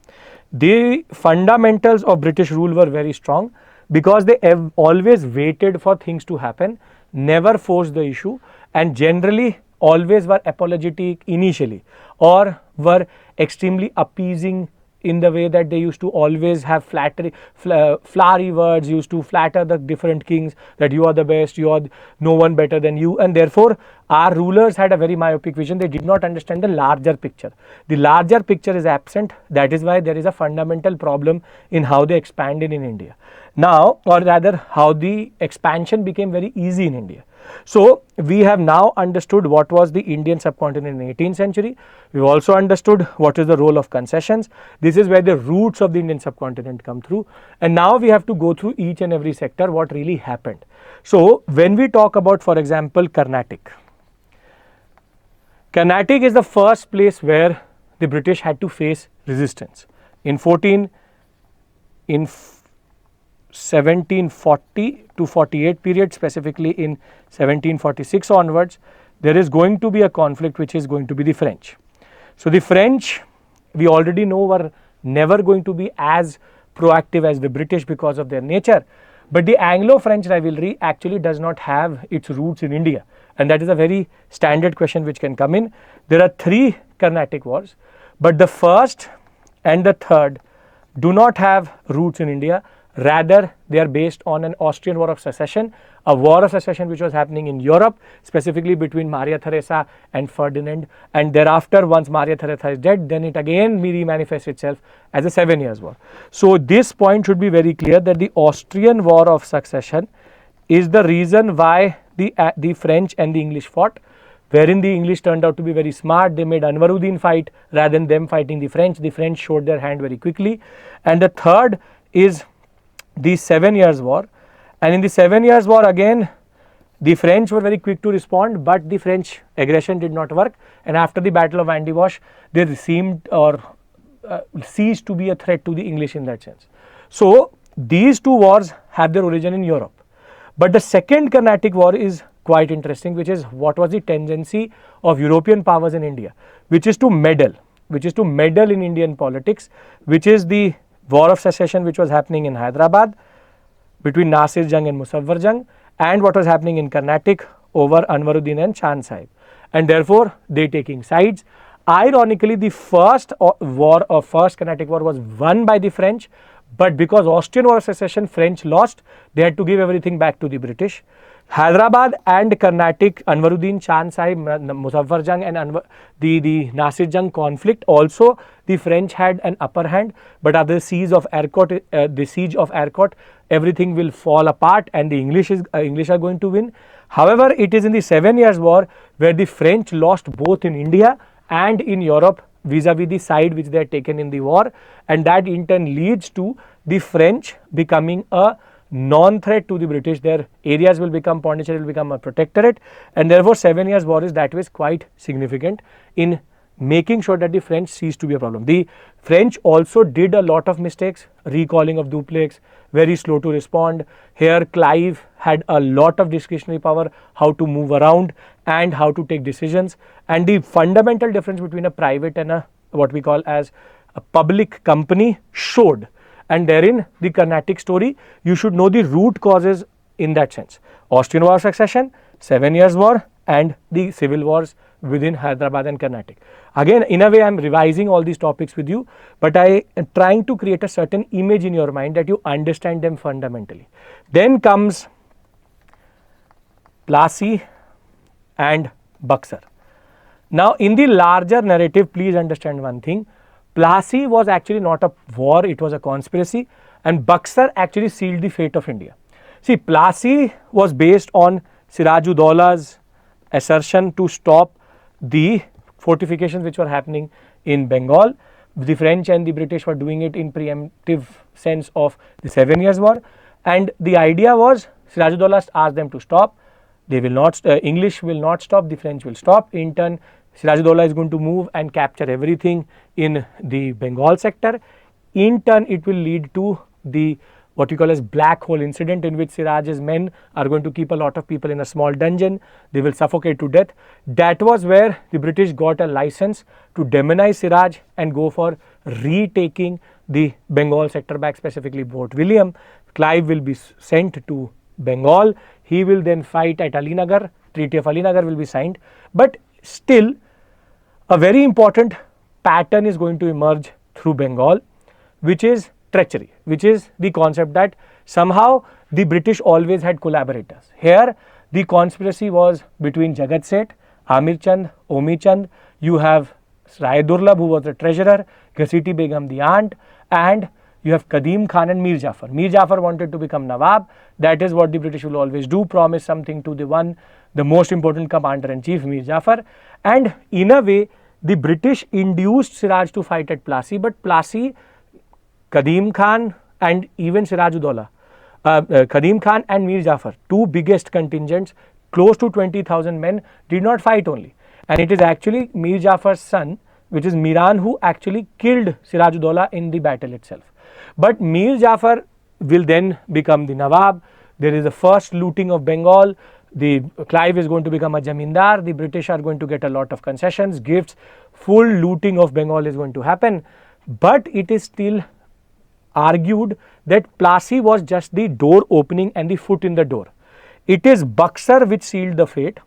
The fundamentals of British rule were very strong because they have always waited for things to happen, never forced the issue, and generally always were apologetic initially, or were extremely appeasing in the way that they used to always have flowery words, used to flatter the different kings that you are the best, you are no one better than you, and therefore our rulers had a very myopic vision. They did not understand the larger picture. The larger picture is absent. That is why there is a fundamental problem in how they expanded in India. Now, or rather how the expansion became very easy in India. So we have now understood what was the Indian subcontinent in the 18th century. We've also understood what is the role of concessions. This is where the roots of the Indian subcontinent come through. And now we have to go through each and every sector, what really happened. So when we talk about, for example, Carnatic. Carnatic is the first place where the British had to face resistance. In 1740 to 48 period, specifically in 1746 onwards, there is going to be a conflict which is going to be the French. So the French, we already know, were never going to be as proactive as the British because of their nature, but the Anglo-French rivalry actually does not have its roots in India, and that is a very standard question which can come in. There are 3 Carnatic wars, but the first and the third do not have roots in India. Rather, they are based on an Austrian war of succession, a war of succession which was happening in Europe, specifically between Maria Theresa and Ferdinand, and thereafter, once Maria Theresa is dead, then it again manifests itself as a 7 years war. So this point should be very clear, that the Austrian war of succession is the reason why the French and the English fought, wherein the English turned out to be very smart. They made Anwaruddin fight rather than them fighting the French. The French showed their hand very quickly. And the third is the 7 years war, and in the 7 years war again the French were very quick to respond, but the French aggression did not work, and after the Battle of Vandivash they seemed or ceased to be a threat to the English in that sense. So these 2 wars have their origin in Europe, but the second Carnatic war is quite interesting, which is what was the tendency of European powers in India, which is to meddle in Indian politics, which is the war of secession which was happening in Hyderabad between Nasir Jung and Muzaffar Jung, and what was happening in Carnatic over Anwaruddin and Chand Sahib, and therefore they taking sides. Ironically, the first Carnatic war was won by the French, but because Austrian war of secession French lost, they had to give everything back to the British. Hyderabad and Carnatic, Anwaruddin, Chand Sahib, Muzaffar Jung and the Nasir Jung conflict, also the French had an upper hand, but after the siege of Arcot, everything will fall apart and the English are going to win. However, it is in the 7 years war where the French lost both in India and in Europe vis-a-vis the side which they had taken in the war, and that in turn leads to the French becoming a non-threat to the British. Their areas will become, Pondicherry will become a protectorate, and therefore 7 years war is that way quite significant in making sure that the French cease to be a problem. The French also did a lot of mistakes, recalling of Dupleix, very slow to respond. Here Clive had a lot of discretionary power, how to move around and how to take decisions, and the fundamental difference between a private and a what we call as a public company showed. And therein the Carnatic story, you should know the root causes in that sense. Austrian War of Succession, 7 Years War, and the civil wars within Hyderabad and Carnatic. Again, in a way, I am revising all these topics with you, but I am trying to create a certain image in your mind that you understand them fundamentally. Then comes Plassy and Buxar. Now, in the larger narrative, please understand one thing. Plassy was actually not a war, it was a conspiracy, and Buxar actually sealed the fate of India. See, Plassy was based on Siraj-ud-Daula's assertion to stop the fortifications which were happening in Bengal. The French and the British were doing it in preemptive sense of the 7 Years War, and the idea was Siraj-ud-Daula asked them to stop. They will not, English will not stop, the French will stop. In turn, Siraj-ud-Daula is going to move and capture everything in the Bengal sector. In turn, it will lead to the what we call as black hole incident, in which Siraj's men are going to keep a lot of people in a small dungeon. They will suffocate to death. That was where the British got a license to demonize Siraj and go for retaking the Bengal sector back, specifically Fort William. Clive will be sent to Bengal. He will then fight at Alinagar. Treaty of Alinagar will be signed. But still, a very important pattern is going to emerge through Bengal, which is treachery, which is the concept that somehow the British always had collaborators. Here, the conspiracy was between Jagat Seth, Amir Chand, Omi Chand. You have Rai Durlabh, who was the treasurer, Ghasiti Begum, the aunt, and you have Qadim Khan and Mir Jafar. Mir Jafar wanted to become Nawab. That is what the British will always do, promise something to the most important commander-in-chief, Mir Jafar. And in a way, the British induced Siraj to fight at Plassy, but Plassy, Qadim Khan and even Siraj-ud-Daula, Qadim Khan and Mir Jafar, two biggest contingents, close to 20,000 men, did not fight only. And it is actually Mir Jafar's son, which is Miran, who actually killed Siraj-ud-Daula in the battle itself. But Mir Jafar will then become the Nawab. There is the first looting of Bengal. The Clive is going to become a Jamindar. The British are going to get a lot of concessions, gifts. Full looting of Bengal is going to happen. But it is still argued that Plassy was just the door opening and the foot in the door. It is Buxar which sealed the fate,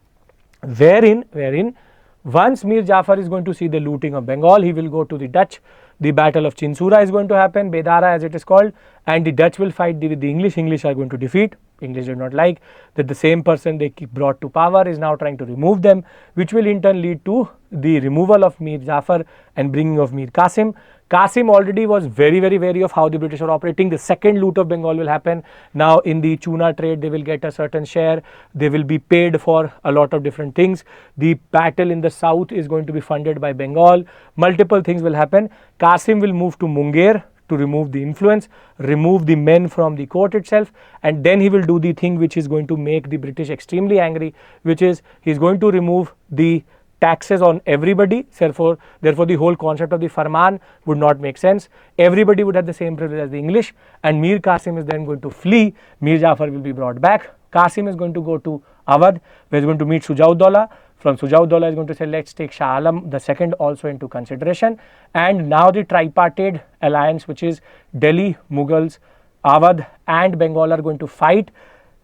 wherein once Mir Jafar is going to see the looting of Bengal, he will go to the Dutch. The battle of Chinsura is going to happen, Bedara as it is called, and the Dutch will fight with the English. English are going to defeat. English did not like that the same person they brought to power is now trying to remove them, which will in turn lead to the removal of Mir Jafar and bringing of Mir Qasim. Qasim already was very wary of how the British are operating. The second loot of Bengal will happen. Now in the Chuna trade, they will get a certain share. They will be paid for a lot of different things. The battle in the south is going to be funded by Bengal. Multiple things will happen. Qasim will move to Munger to remove the influence, remove the men from the court itself, and then he will do the thing which is going to make the British extremely angry, which is he is going to remove the taxes on everybody. Therefore, the whole concept of the Farman would not make sense. Everybody would have the same privilege as the English, and Mir Qasim is then going to flee. Mir Jafar will be brought back. Qasim is going to go to Awadh, where he is going to meet Sujau-ud-Daula. From Sujau-ud-Daula is going to say, let's take Shah Alam the second also into consideration. And now the tripartite alliance, which is Delhi, Mughals, Awadh and Bengal, are going to fight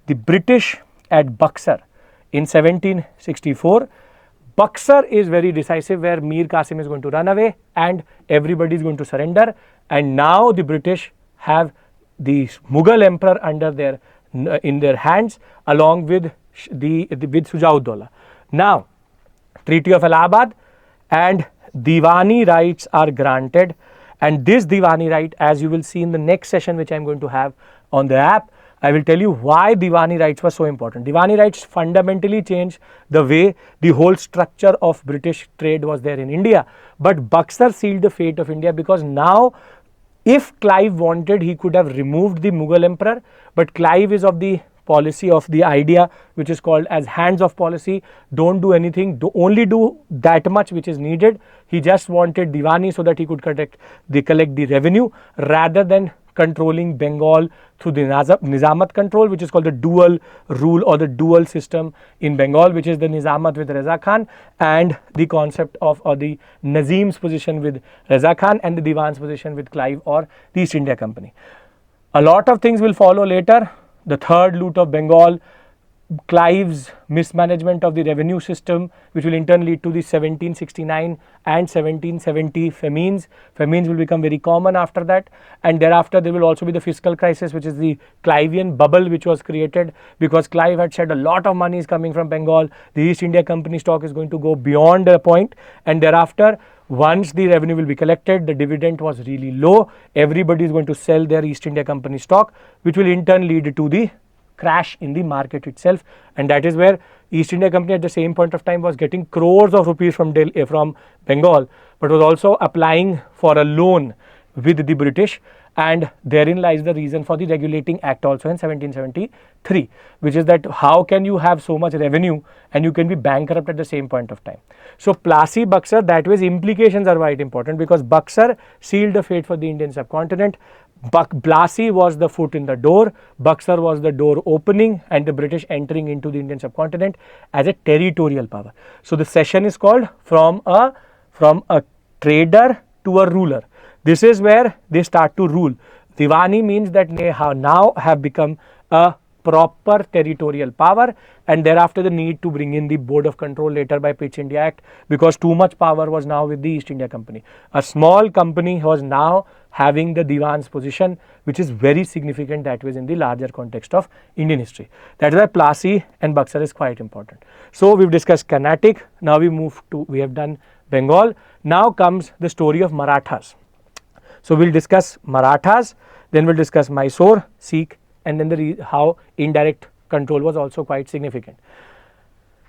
the British at Buxar in 1764. Buxar is very decisive, where Mir Qasim is going to run away and everybody is going to surrender. And now the British have the Mughal emperor under their in their hands, along with with Sujau-ud-Daula. Now, Treaty of Allahabad and Diwani rights are granted, and this Diwani right, as you will see in the next session which I am going to have on the app, I will tell you why Diwani rights were so important. Diwani rights fundamentally changed the way the whole structure of British trade was there in India. But Buxar sealed the fate of India, because now if Clive wanted, he could have removed the Mughal emperor, but Clive is of the policy of the idea which is called as hands-off policy. Don't do anything, only do that much which is needed. He just wanted Diwani so that he could collect the revenue, rather than controlling Bengal through the Nizamat control, which is called the dual rule or the dual system in Bengal, which is the Nizamat with Reza Khan, and the concept of the Nazim's position with Reza Khan and the Diwan's position with Clive or the East India Company. A lot of things will follow later. the third loot of Bengal, Clive's mismanagement of the revenue system, which will in turn lead to the 1769 and 1770 famines. Famines will become very common after that, and thereafter there will also be the fiscal crisis, which is the Clivian bubble, which was created because Clive had said a lot of money is coming from Bengal. The East India Company stock is going to go beyond a point, and thereafter, once the revenue will be collected, the dividend was really low. Everybody is going to sell their East India Company stock, which will in turn lead to the crash in the market itself, and that is where East India Company at the same point of time was getting crores of rupees from Bengal, but was also applying for a loan with the British, and therein lies the reason for the Regulating Act also in 1773, which is that how can you have so much revenue and you can be bankrupt at the same point of time. So Plassy, Buxar, that way's implications are quite important because Buxar sealed the fate for the Indian subcontinent. Plassy was the foot in the door, Buxar was the door opening and the British entering into the Indian subcontinent as a territorial power. So the session is called from a trader to a ruler. This is where they start to rule. Diwani means that they now have become a proper territorial power, and thereafter the need to bring in the board of control later by Pitt's India Act, because too much power was now with the East India Company. A small company was now having the Diwan's position, which is very significant that was in the larger context of Indian history. That is why Plassy and Buxar is quite important. So we've discussed Carnatic, now we have done Bengal. Now comes the story of Marathas. So we'll discuss Marathas, then we'll discuss Mysore, Sikh, and then how indirect control was also quite significant.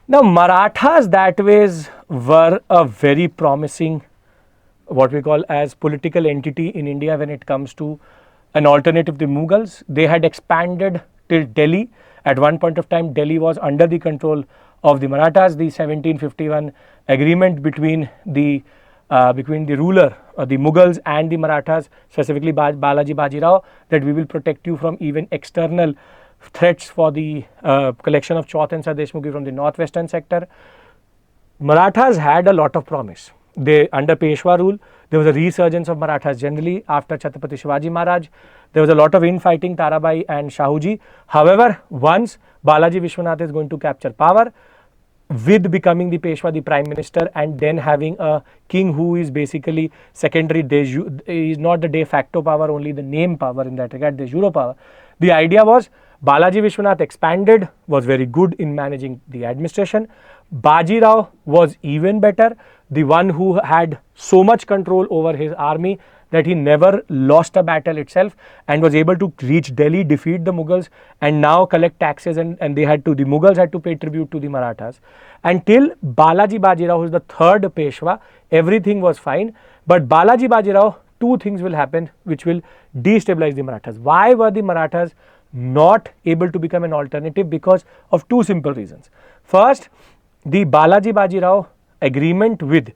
Now Marathas that ways were a very promising, what we call as political entity in India when it comes to an alternative to Mughals. They had expanded till Delhi. At one point of time, Delhi was under the control of the Marathas. The 1751 agreement between the ruler, the Mughals and the Marathas, specifically Balaji Bajirao, that we will protect you from even external threats for the collection of Chauth and Sadeshmukhi from the northwestern sector. Marathas had a lot of promise. Under Peshwa rule, there was a resurgence of Marathas generally after Chhatrapati Shivaji Maharaj. There was a lot of infighting, Tarabai and Shahuji. However, once Balaji Vishwanath is going to capture power, with becoming the Peshwa, the Prime Minister, and then having a king who is basically secondary, is not the de facto power, only the name power in that regard, de jure power. The idea was Balaji Vishwanath expanded, was very good in managing the administration. Bajirao was even better, the one who had so much control over his army that he never lost a battle itself and was able to reach Delhi, defeat the Mughals, and now collect taxes, and the Mughals had to pay tribute to the Marathas. Until Balaji Bajirao, who is the third Peshwa, everything was fine. But Balaji Bajirao, two things will happen which will destabilize the Marathas. Why were the Marathas not able to become an alternative? Because of two simple reasons. First, the Balaji Bajirao agreement with,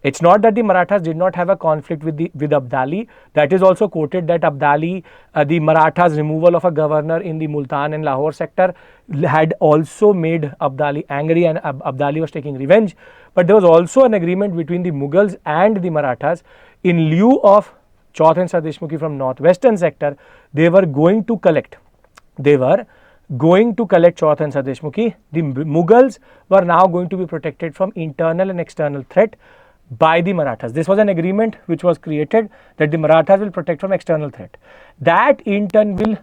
it's not that the Marathas did not have a conflict with Abdali. That is also quoted that Abdali, the Marathas' removal of a governor in the Multan and Lahore sector had also made Abdali angry, and Abdali was taking revenge. But there was also an agreement between the Mughals and the Marathas. In lieu of Chauth and Sadeshmukhi from northwestern sector, they were going to collect Chauth and Sadeshmukhi. The Mughals were now going to be protected from internal and external threat by the Marathas. This was an agreement which was created that the Marathas will protect from external threat. That in turn will,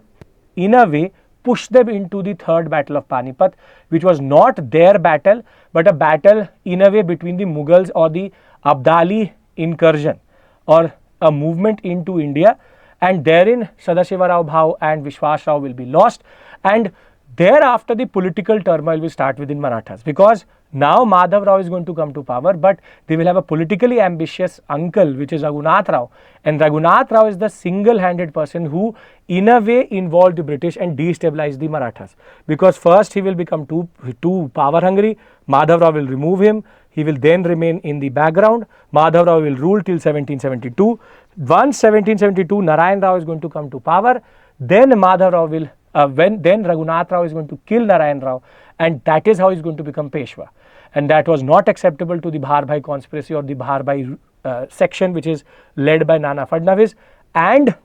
in a way, push them into the third battle of Panipat, which was not their battle, but a battle in a way between the Mughals or the Abdali incursion or a movement into India, and therein Sadashiva Rao Bhau and Vishwas Rao will be lost, and thereafter the political turmoil will start within Marathas, because now Madhav Rao is going to come to power, but they will have a politically ambitious uncle, which is Raghunath Rao, and Raghunath Rao is the single-handed person who in a way involved the British and destabilized the Marathas, because first he will become too power hungry, Madhav Rao will remove him, he will then remain in the background, Madhav Rao will rule till 1772. Once 1772 Narayan Rao is going to come to power, then Madhav Rao will then Raghunath Rao is going to kill Narayan Rao, and that is how he is going to become Peshwa. And that was not acceptable to the Bharbhai conspiracy or the Bharbhai section, which is led by Nana Fadnavis. And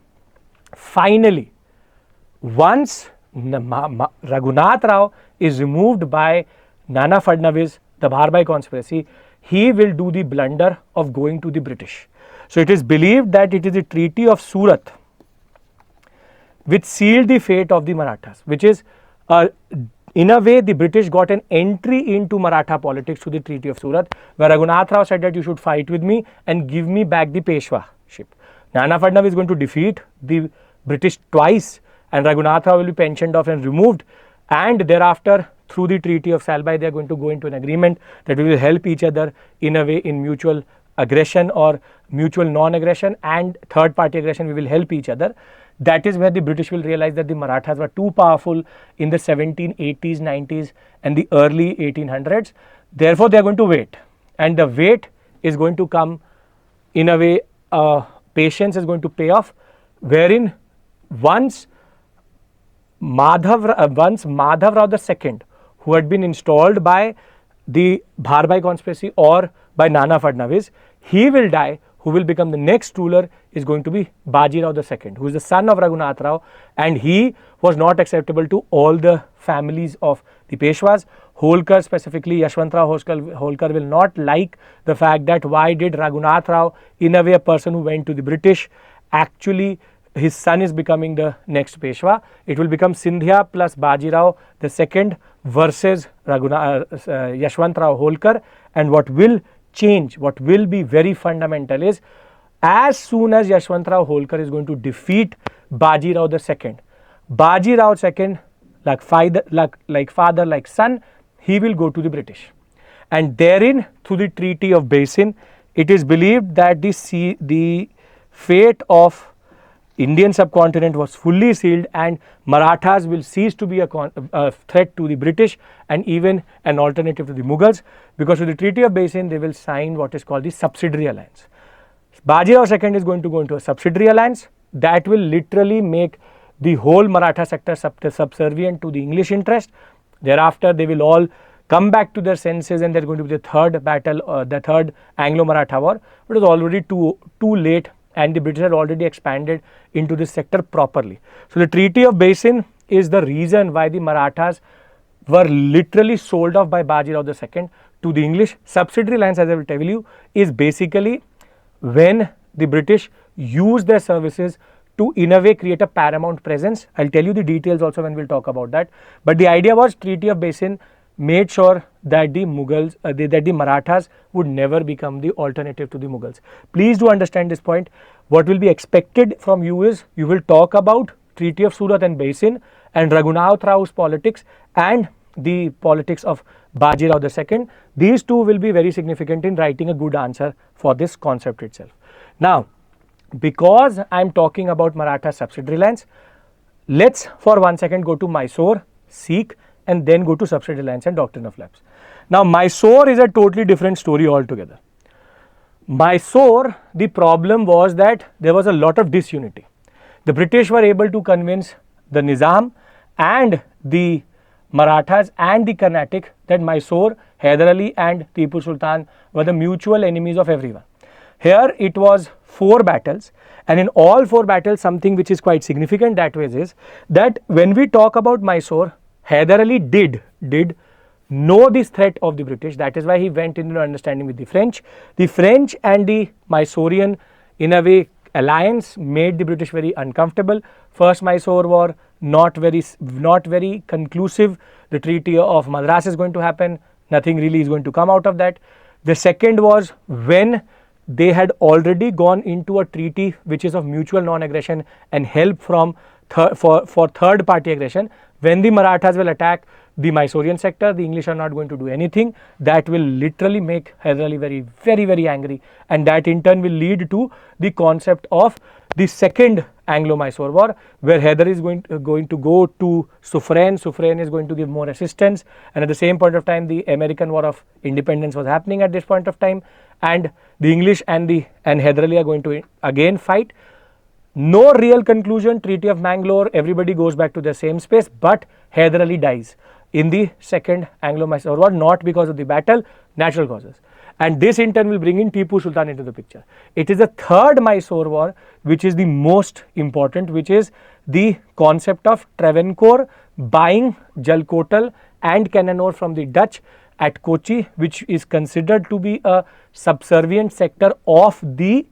finally, once Raghunath Rao is removed by Nana Fadnavis, the Bharbai conspiracy, he will do the blunder of going to the British. So it is believed that it is the Treaty of Surat which sealed the fate of the Marathas, which is in a way the British got an entry into Maratha politics through the Treaty of Surat, where Raghunath Rao said that you should fight with me and give me back the Peshwaship. Nana Fadnavis is going to defeat the British twice, and Raghunath Rao will be pensioned off and removed, and thereafter through the Treaty of Salbai they are going to go into an agreement that we will help each other in a way in mutual aggression or mutual non-aggression and third party aggression, we will help each other. That is where the British will realize that the Marathas were too powerful in the 1780s, 90s and the early 1800s. Therefore, they are going to wait, and the wait is going to come in a way, patience is going to pay off, wherein once Madhav Rao II, who had been installed by the Bharbai conspiracy or by Nana Fadnavis, he will die. Who will become the next ruler is going to be Baji Rao II, who is the son of Raghunath Rao, and he was not acceptable to all the families of the Peshwas. Holkar, specifically Yashwantrao Holkar, will not like the fact that why did Raghunath Rao, in a way a person who went to the British, actually his son is becoming the next Peshwa. It will become Sindhya plus Baji Rao II versus Yashwantrao Holkar, and what will change, what will be very fundamental is, as soon as Yashwantrao Holkar is going to defeat Baji Rao II, Baji Rao II, like father, like son, he will go to the British, and therein through the Treaty of Basin, it is believed that the fate of Indian subcontinent was fully sealed, and Marathas will cease to be a threat to the British and even an alternative to the Mughals, because with the Treaty of Basin they will sign what is called the subsidiary alliance. Baji Rao II is going to go into a subsidiary alliance that will literally make the whole Maratha sector subservient to the English interest. Thereafter they will all come back to their senses, and there is going to be the third battle, the third Anglo-Maratha war. It was already too late, and the British had already expanded into this sector properly. So the Treaty of Basin is the reason why the Marathas were literally sold off by Baji Rao II to the English. Subsidiary alliance, as I will tell you, is basically when the British use their services to in a way create a paramount presence. I will tell you the details also when we will talk about that. But the idea was Treaty of Basin made sure that the Mughals, that the Marathas would never become the alternative to the Mughals. Please do understand this point. What will be expected from you is, you will talk about Treaty of Surat and Basin and Raghunath Rao's politics and the politics of Baji Rao II. These two will be very significant in writing a good answer for this concept itself. Now, because I am talking about Maratha subsidiary alliance, let's for 1 second go to Mysore, Sikh, and then go to subsidiary alliance and doctrine of lapse. Now, Mysore is a totally different story altogether. Mysore, the problem was that there was a lot of disunity. The British were able to convince the Nizam and the Marathas and the Carnatic that Mysore, Hyder Ali and Tipu Sultan were the mutual enemies of everyone. Here it was 4 battles, and in all 4 battles something which is quite significant that way is that when we talk about Mysore, Hyder Ali did know this threat of the British. That is why he went into understanding with the French. The French and the Mysorean, in a way, alliance made the British very uncomfortable. First Mysore war, not very conclusive. The Treaty of Madras is going to happen. Nothing really is going to come out of that. The second was when they had already gone into a treaty which is of mutual non-aggression and help from for third party aggression. When the Marathas will attack the Mysorean sector, the English are not going to do anything. That will literally make Hyder Ali very angry, and that in turn will lead to the concept of the second Anglo-Mysore war, where Hyder is going to go to Suffren. Suffren is going to give more assistance, and at the same point of time the American War of Independence was happening at this point of time, and the English and Hyder Ali are going to again fight. No real conclusion. Treaty of Mangalore, everybody goes back to the same space, but Hyder Ali dies in the second Anglo-Mysore war, not because of the battle, natural causes. And this in turn will bring in Tipu Sultan into the picture. It is the third Mysore war which is the most important, which is the concept of Travancore buying Jalkotal and Cannanore from the Dutch at Kochi, which is considered to be a subservient sector of the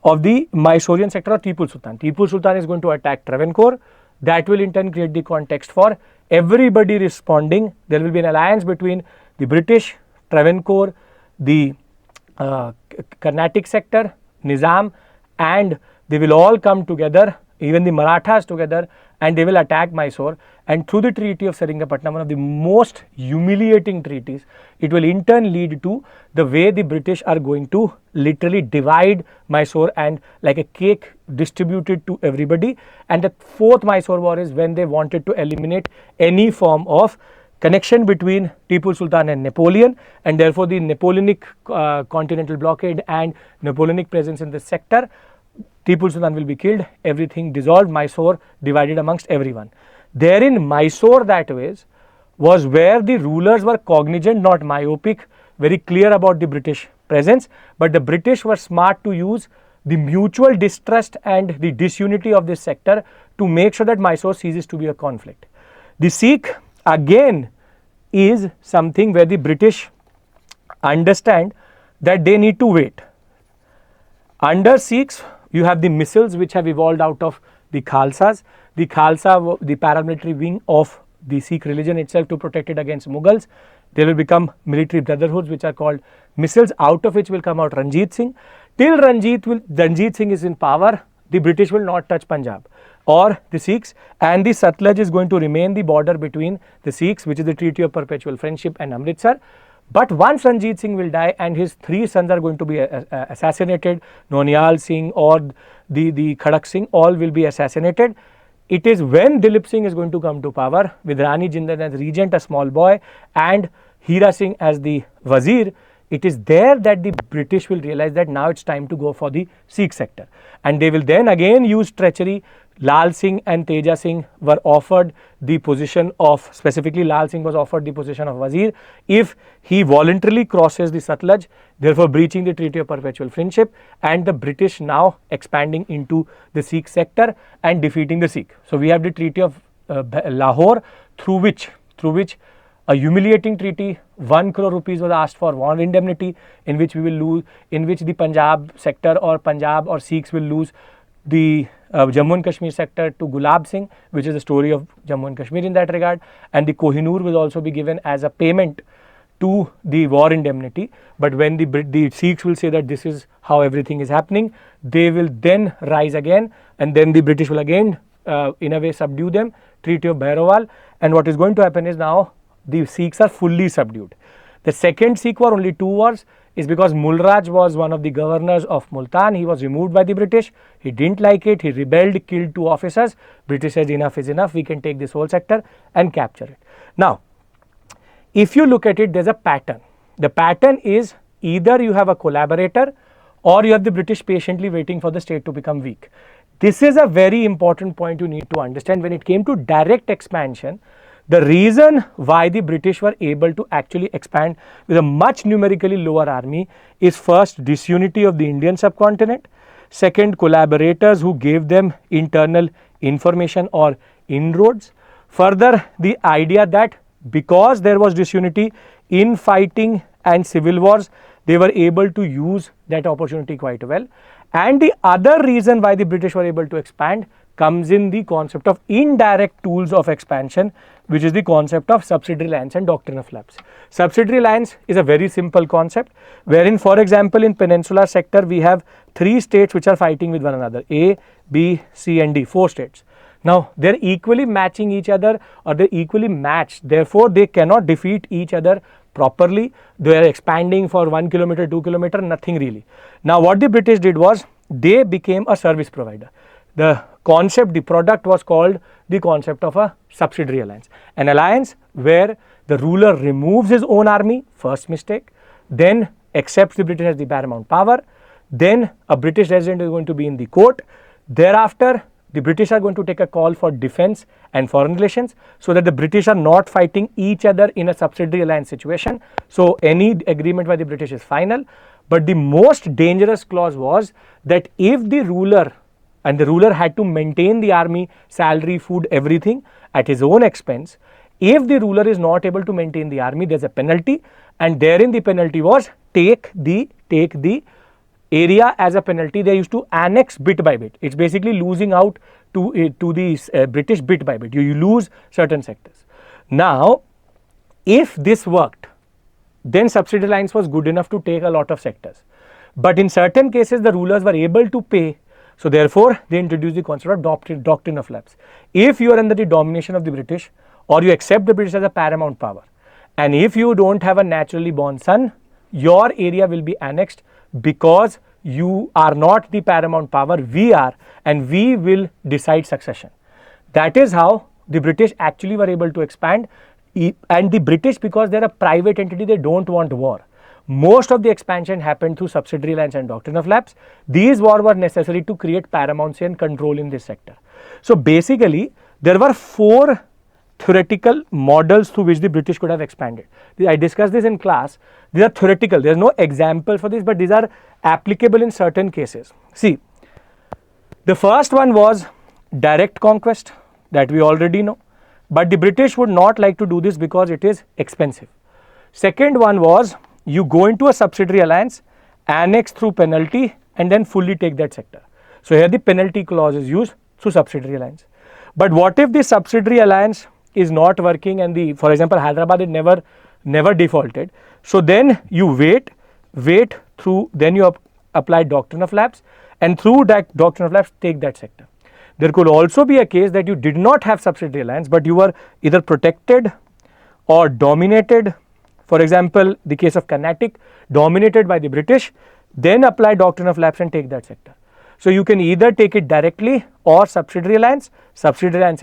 Mysorean sector of Tipu Sultan. Tipu Sultan is going to attack Travancore. That will in turn create the context for everybody responding. There will be an alliance between the British, Travancore, the Carnatic sector, Nizam, and they will all come together, even the Marathas together, and they will attack Mysore. And through the Treaty of Seringapatam, one of the most humiliating treaties, it will in turn lead to the way the British are going to literally divide Mysore and like a cake distribute it to everybody. And the fourth Mysore war is when they wanted to eliminate any form of connection between Tipu Sultan and Napoleon, and therefore the Napoleonic continental blockade and Napoleonic presence in this sector. Tipu Sultan will be killed, everything dissolved, Mysore divided amongst everyone. There in Mysore, that was where the rulers were cognizant, not myopic, very clear about the British presence, but the British were smart to use the mutual distrust and the disunity of this sector to make sure that Mysore ceases to be a conflict. The Sikh again is something where the British understand that they need to wait. Under Sikhs, you have the missiles which have evolved out of the Khalsas. The Khalsa, the paramilitary wing of the Sikh religion itself, to protect it against Mughals. They will become military brotherhoods which are called missiles, out of which will come out Ranjit Singh. Till Ranjit Singh is in power, the British will not touch Punjab or the Sikhs, and the Satluj is going to remain the border between the Sikhs, which is the Treaty of Perpetual Friendship, and Amritsar. But once Ranjit Singh will die and his three sons are going to be assassinated, Nonial Singh or the Khadak Singh, all will be assassinated. It is when Dilip Singh is going to come to power with Rani Jindal as regent, a small boy, and Hira Singh as the Wazir. It is there that the British will realize that now it's time to go for the Sikh sector, and they will then again use treachery. Lal Singh and Teja Singh were offered the position of, specifically Lal Singh was offered the position of Wazir if he voluntarily crosses the Satluj, therefore breaching the Treaty of Perpetual Friendship, and the British now expanding into the Sikh sector and defeating the Sikh. So we have the Treaty of Lahore, through which a humiliating treaty, 1 crore rupees was asked for war indemnity, in which we will lose, in which the Punjab sector or Punjab or Sikhs will lose the Jammu and Kashmir sector to Gulab Singh, which is the story of Jammu and Kashmir in that regard, and the Kohinoor will also be given as a payment to the war indemnity. But when the Sikhs will say that this is how everything is happening, they will then rise again, and then the British will again in a way subdue them, Treaty of Bhairawal, and what is going to happen is now the Sikhs are fully subdued. The second Sikh war, only 2 wars, is because Mulraj was one of the governors of Multan. He was removed by the British. He didn't like it. He rebelled, killed 2 officers. British says enough is enough. We can take this whole sector and capture it. Now, if you look at it, there's a pattern. The pattern is either you have a collaborator or you have the British patiently waiting for the state to become weak. This is a very important point you need to understand. When it came to direct expansion, the reason why the British were able to actually expand with a much numerically lower army is first disunity of the Indian subcontinent, second collaborators who gave them internal information or inroads, further the idea that because there was disunity, infighting and civil wars, they were able to use that opportunity quite well. And the other reason why the British were able to expand comes in the concept of indirect tools of expansion, which is the concept of subsidiary alliance and doctrine of lapse. Subsidiary alliance is a very simple concept, wherein, for example, in peninsular sector we have 3 states which are fighting with one another, A, B, C and D, 4 states. Now they are equally matching each other, or they are equally matched, therefore they cannot defeat each other properly. They are expanding for 1 kilometer, 2 kilometer, nothing really. Now what the British did was they became a service provider. The concept, the product was called the concept of a subsidiary alliance. An alliance where the ruler removes his own army, first mistake, then accepts the British as the paramount power, then a British resident is going to be in the court, thereafter the British are going to take a call for defense and foreign relations, so that the British are not fighting each other in a subsidiary alliance situation. So any agreement by the British is final, but the most dangerous clause was that if the ruler and the ruler had to maintain the army, salary, food, everything at his own expense. If the ruler is not able to maintain the army, there's a penalty, and therein the penalty was take the area as a penalty. They used to annex bit by bit. It's basically losing out to the British bit by bit. You lose certain sectors. Now, if this worked, then subsidy alliance was good enough to take a lot of sectors. But in certain cases, the rulers were able to pay. So therefore, they introduced the concept of doctrine of lapse. If you are under the domination of the British, or you accept the British as a paramount power, and if you don't have a naturally born son, your area will be annexed because you are not the paramount power, we are, and we will decide succession. That is how the British actually were able to expand. And the British, because they are a private entity, they don't want war. Most of the expansion happened through subsidiary alliance and doctrine of lapse. These wars were necessary to create paramountcy and control in this sector. So basically, there were 4 theoretical models through which the British could have expanded. I discussed this in class. These are theoretical. There is no example for this, but these are applicable in certain cases. See, the first one was direct conquest, that we already know, but the British would not like to do this because it is expensive. Second one was you go into a subsidiary alliance, annex through penalty, and then fully take that sector. So here the penalty clause is used through subsidiary alliance. But what if the subsidiary alliance is not working and for example, Hyderabad it never defaulted. So then you wait through, then you apply doctrine of lapse, and through that doctrine of lapse take that sector. There could also be a case that you did not have subsidiary alliance, but you were either protected or dominated. For example, the case of Carnatic, dominated by the British, then apply doctrine of lapse and take that sector. So you can either take it directly or subsidiary alliance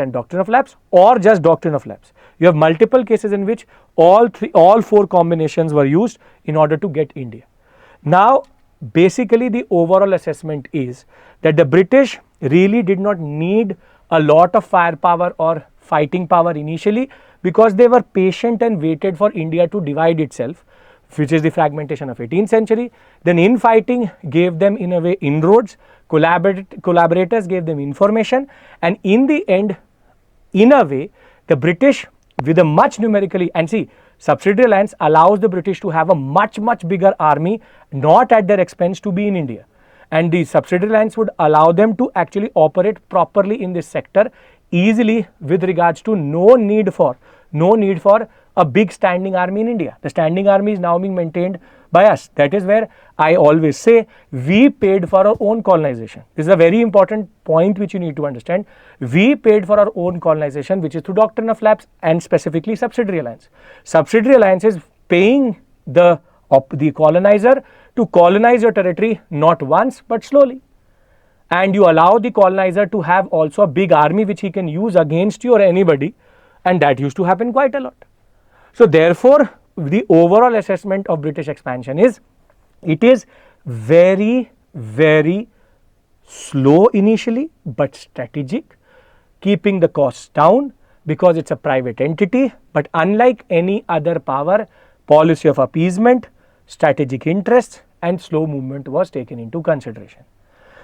and doctrine of lapse, or just doctrine of lapse. You have multiple cases in which all 4 combinations were used in order to get India. Now, basically the overall assessment is that the British really did not need a lot of firepower or fighting power initially, because they were patient and waited for India to divide itself, which is the fragmentation of 18th century. Then infighting gave them in a way inroads, collaborators gave them information, and in the end, in a way, the British with a much numerically, and see, subsidiary alliance allows the British to have a much bigger army, not at their expense, to be in India. And the subsidiary alliance would allow them to actually operate properly in this sector easily, with regards to no need for a big standing army in India. The standing army is now being maintained by us. That is where I always say we paid for our own colonization. This is a very important point which you need to understand. We paid for our own colonization, which is through doctrine of lapse and specifically subsidiary alliance. Subsidiary alliance is paying the colonizer to colonize your territory not once but slowly. And you allow the colonizer to have also a big army which he can use against you or anybody, and that used to happen quite a lot. So therefore, the overall assessment of British expansion is, it is very slow initially but strategic, keeping the costs down because it's a private entity, but unlike any other power, policy of appeasement, strategic interests and slow movement was taken into consideration.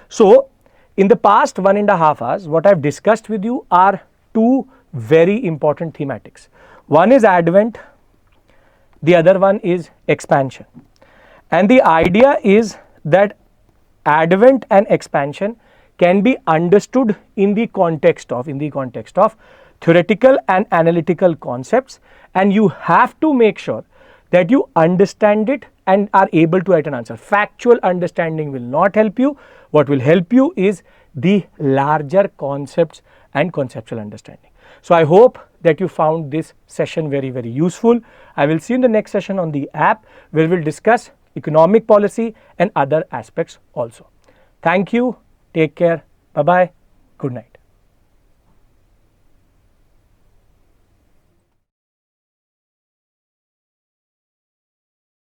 So in the past 1.5 hours, what I have discussed with you are 2 very important thematics. One is advent, the other one is expansion. And the idea is that advent and expansion can be understood in the context of theoretical and analytical concepts, and you have to make sure that you understand it and are able to write an answer. Factual understanding will not help you. What will help you is the larger concepts and conceptual understanding. So I hope that you found this session very useful. I will see you in the next session on the app, where we will discuss economic policy and other aspects also. Thank you. Take care. Bye-bye. Good night.